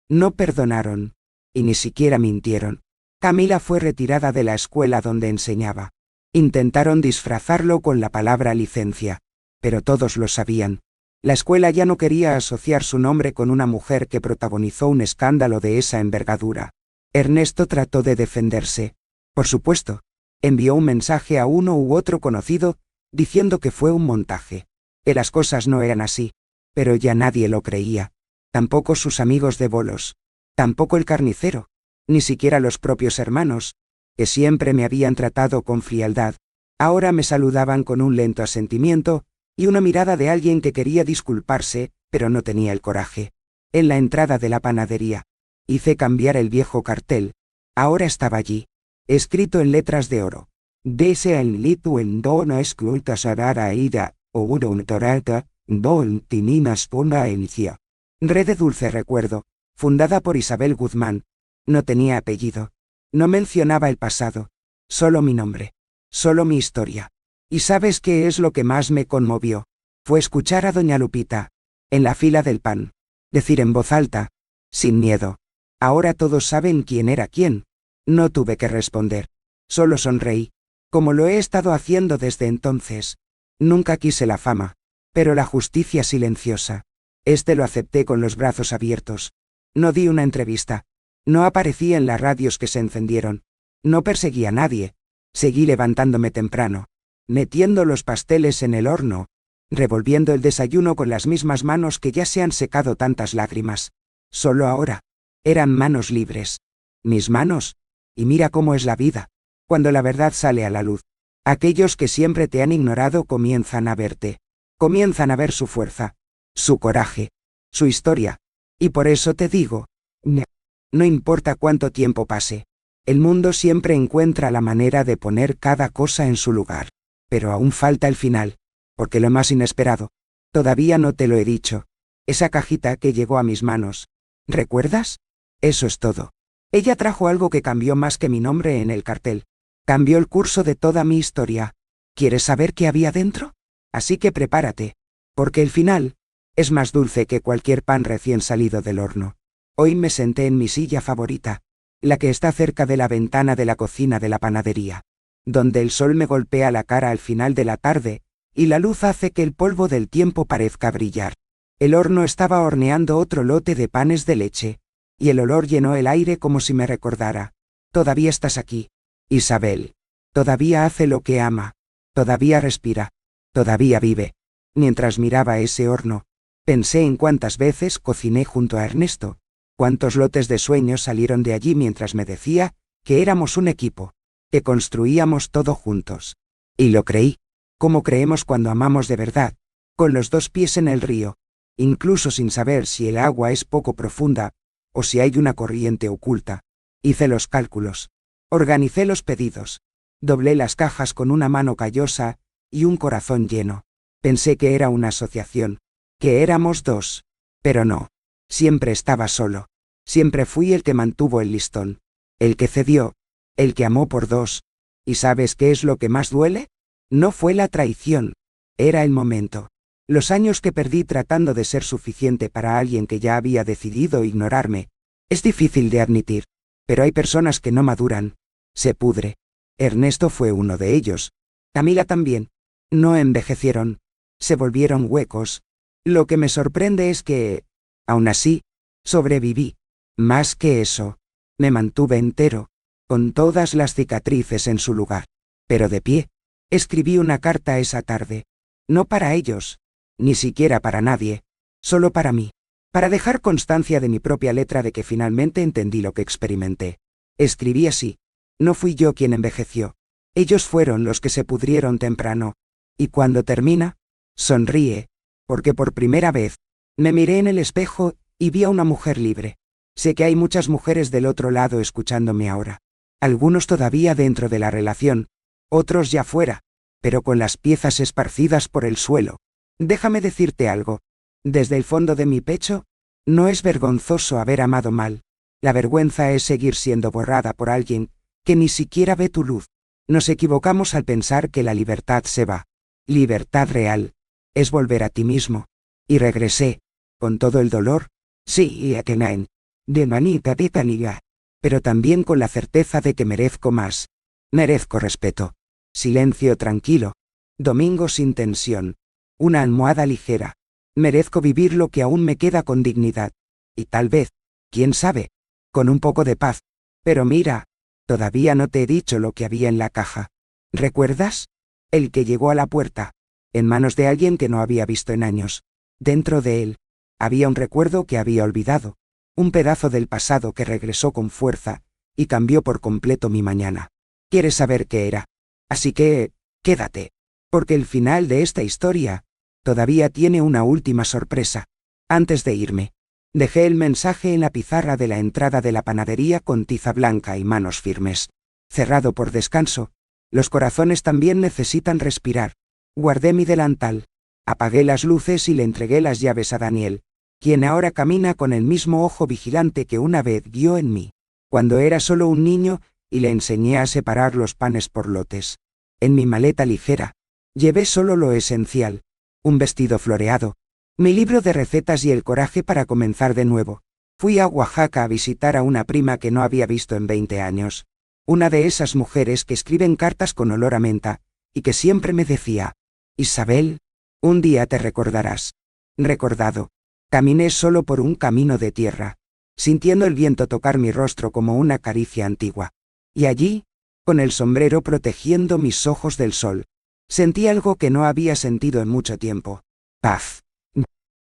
A: no perdonaron. Y ni siquiera mintieron. Camila fue retirada de la escuela donde enseñaba. Intentaron disfrazarlo con la palabra licencia, pero todos lo sabían. La escuela ya no quería asociar su nombre con una mujer que protagonizó un escándalo de esa envergadura. Ernesto trató de defenderse. Por supuesto, envió un mensaje a uno u otro conocido, diciendo que fue un montaje, que las cosas no eran así, pero ya nadie lo creía. Tampoco sus amigos de bolos, tampoco el carnicero, ni siquiera los propios hermanos, que siempre me habían tratado con frialdad, ahora me saludaban con un lento asentimiento y una mirada de alguien que quería disculparse, pero no tenía el coraje. En la entrada de la panadería, hice cambiar el viejo cartel. Ahora estaba allí, escrito en letras de oro. Desea en litu en dono esculta sarara ida, o un torata, don tininas pona inicia. Red de dulce recuerdo, fundada por Isabel Guzmán. No tenía apellido. No mencionaba el pasado. Solo mi nombre. Solo mi historia. ¿Y sabes qué es lo que más me conmovió? Fue escuchar a doña Lupita, en la fila del pan, decir en voz alta, sin miedo: ahora todos saben quién era quién. No tuve que responder. Solo sonreí, como lo he estado haciendo desde entonces. Nunca quise la fama, pero la justicia silenciosa. Lo acepté con los brazos abiertos. No di una entrevista. No aparecí en las radios que se encendieron. No perseguí a nadie. Seguí levantándome temprano, metiendo los pasteles en el horno, revolviendo el desayuno con las mismas manos que ya se han secado tantas lágrimas. Solo ahora, eran manos libres. Mis manos. Y mira cómo es la vida. Cuando la verdad sale a la luz, aquellos que siempre te han ignorado comienzan a verte. Comienzan a ver su fuerza, su coraje, su historia. Y por eso te digo, no importa cuánto tiempo pase, el mundo siempre encuentra la manera de poner cada cosa en su lugar. Pero aún falta el final, porque lo más inesperado, todavía no te lo he dicho. Esa cajita que llegó a mis manos, ¿recuerdas? Eso es todo. Ella trajo algo que cambió más que mi nombre en el cartel. Cambió el curso de toda mi historia. ¿Quieres saber qué había dentro? Así que prepárate, porque el final es más dulce que cualquier pan recién salido del horno. Hoy me senté en mi silla favorita, la que está cerca de la ventana de la cocina de la panadería, donde el sol me golpea la cara al final de la tarde, y la luz hace que el polvo del tiempo parezca brillar. El horno estaba horneando otro lote de panes de leche, y el olor llenó el aire como si me recordara: todavía estás aquí, Isabel. Todavía hace lo que ama. Todavía respira. Todavía vive. Mientras miraba ese horno, pensé en cuántas veces cociné junto a Ernesto, cuántos lotes de sueños salieron de allí mientras me decía que éramos un equipo, que construíamos todo juntos. Y lo creí, como creemos cuando amamos de verdad, con los dos pies en el río, incluso sin saber si el agua es poco profunda, o si hay una corriente oculta. Hice los cálculos, organicé los pedidos, doblé las cajas con una mano callosa y un corazón lleno. Pensé que era una asociación, que éramos dos, pero no. Siempre estaba solo. Siempre fui el que mantuvo el listón, el que cedió, el que amó por dos. ¿Y sabes qué es lo que más duele? No fue la traición, era el momento. Los años que perdí tratando de ser suficiente para alguien que ya había decidido ignorarme. Es difícil de admitir, pero hay personas que no maduran. Se pudre. Ernesto fue uno de ellos. Camila también. No envejecieron. Se volvieron huecos. Lo que me sorprende es que, aún así, sobreviví. Más que eso, me mantuve entero, con todas las cicatrices en su lugar. Pero de pie. Escribí una carta esa tarde. No para ellos. Ni siquiera para nadie. Solo para mí. Para dejar constancia de mi propia letra de que finalmente entendí lo que experimenté. Escribí así. No fui yo quien envejeció. Ellos fueron los que se pudrieron temprano. Y cuando termina, sonríe, porque por primera vez, me miré en el espejo y vi a una mujer libre. Sé que hay muchas mujeres del otro lado escuchándome ahora. Algunos todavía dentro de la relación, otros ya fuera, pero con las piezas esparcidas por el suelo. Déjame decirte algo. Desde el fondo de mi pecho, no es vergonzoso haber amado mal. La vergüenza es seguir siendo borrada por alguien que ni siquiera ve tu luz. Nos equivocamos al pensar que la libertad se va. Libertad real es volver a ti mismo. Y regresé, con todo el dolor, sí, a Kenain, de manita de taniga, pero también con la certeza de que merezco más. Merezco respeto. Silencio tranquilo. Domingo sin tensión. Una almohada ligera. Merezco vivir lo que aún me queda con dignidad. Y tal vez, quién sabe, con un poco de paz. Pero mira, todavía no te he dicho lo que había en la caja. ¿Recuerdas? El que llegó a la puerta, en manos de alguien que no había visto en años. Dentro de él, había un recuerdo que había olvidado. Un pedazo del pasado que regresó con fuerza, y cambió por completo mi mañana. ¿Quieres saber qué era? Así que, quédate. Porque el final de esta historia todavía tiene una última sorpresa. Antes de irme, dejé el mensaje en la pizarra de la entrada de la panadería con tiza blanca y manos firmes. Cerrado por descanso. Los corazones también necesitan respirar. Guardé mi delantal. Apagué las luces y le entregué las llaves a Daniel, quien ahora camina con el mismo ojo vigilante que una vez guió en mí, cuando era solo un niño, y le enseñé a separar los panes por lotes. En mi maleta ligera, llevé solo lo esencial. Un vestido floreado, mi libro de recetas y el coraje para comenzar de nuevo. Fui a Oaxaca a visitar a una prima que no había visto en 20 años. Una de esas mujeres que escriben cartas con olor a menta, y que siempre me decía, Isabel, un día te recordarás. Recordado. Caminé solo por un camino de tierra, sintiendo el viento tocar mi rostro como una caricia antigua. Y allí, con el sombrero protegiendo mis ojos del sol, sentí algo que no había sentido en mucho tiempo. Paz.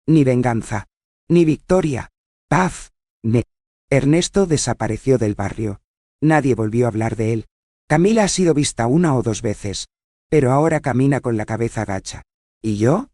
A: Ni venganza. Ni victoria. Paz. Ernesto desapareció del barrio. Nadie volvió a hablar de él. Camila ha sido vista 1 o 2 veces, pero ahora camina con la cabeza gacha. ¿Y yo?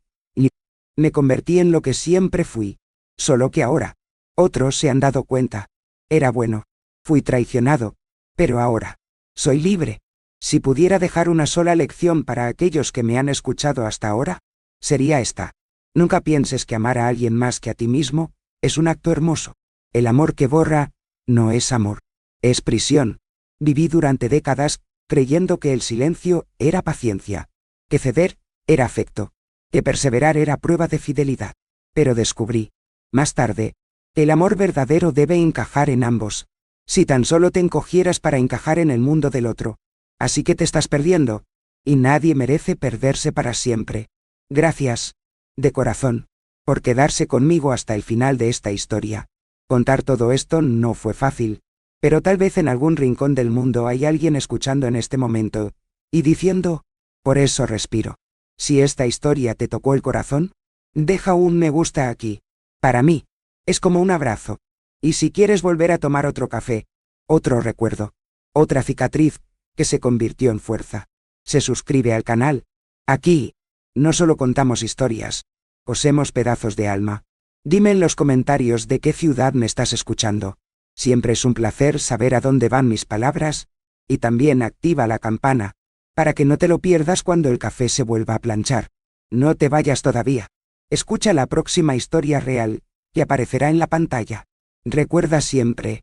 A: Me convertí en lo que siempre fui. Solo que ahora, otros se han dado cuenta. Era bueno. Fui traicionado. Pero ahora, soy libre. Si pudiera dejar una sola lección para aquellos que me han escuchado hasta ahora, sería esta. Nunca pienses que amar a alguien más que a ti mismo es un acto hermoso. El amor que borra, no es amor. Es prisión. Viví durante décadas creyendo que el silencio era paciencia, que ceder era afecto, que perseverar era prueba de fidelidad. Pero descubrí, más tarde, que el amor verdadero debe encajar en ambos. Si tan solo te encogieras para encajar en el mundo del otro. Así que te estás perdiendo, y nadie merece perderse para siempre. Gracias, de corazón, por quedarse conmigo hasta el final de esta historia. Contar todo esto no fue fácil, pero tal vez en algún rincón del mundo hay alguien escuchando en este momento, y diciendo, por eso respiro. Si esta historia te tocó el corazón, deja un me gusta aquí. Para mí, es como un abrazo. Y si quieres volver a tomar otro café, otro recuerdo, otra cicatriz, que se convirtió en fuerza, se suscribe al canal. Aquí, no solo contamos historias, cosemos pedazos de alma. Dime en los comentarios de qué ciudad me estás escuchando. Siempre es un placer saber a dónde van mis palabras, y también activa la campana, para que no te lo pierdas cuando el café se vuelva a planchar. No te vayas todavía. Escucha la próxima historia real, que aparecerá en la pantalla. Recuerda siempre,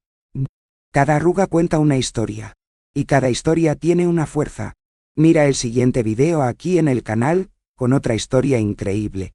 A: cada arruga cuenta una historia, y cada historia tiene una fuerza. Mira el siguiente video aquí en el canal, con otra historia increíble.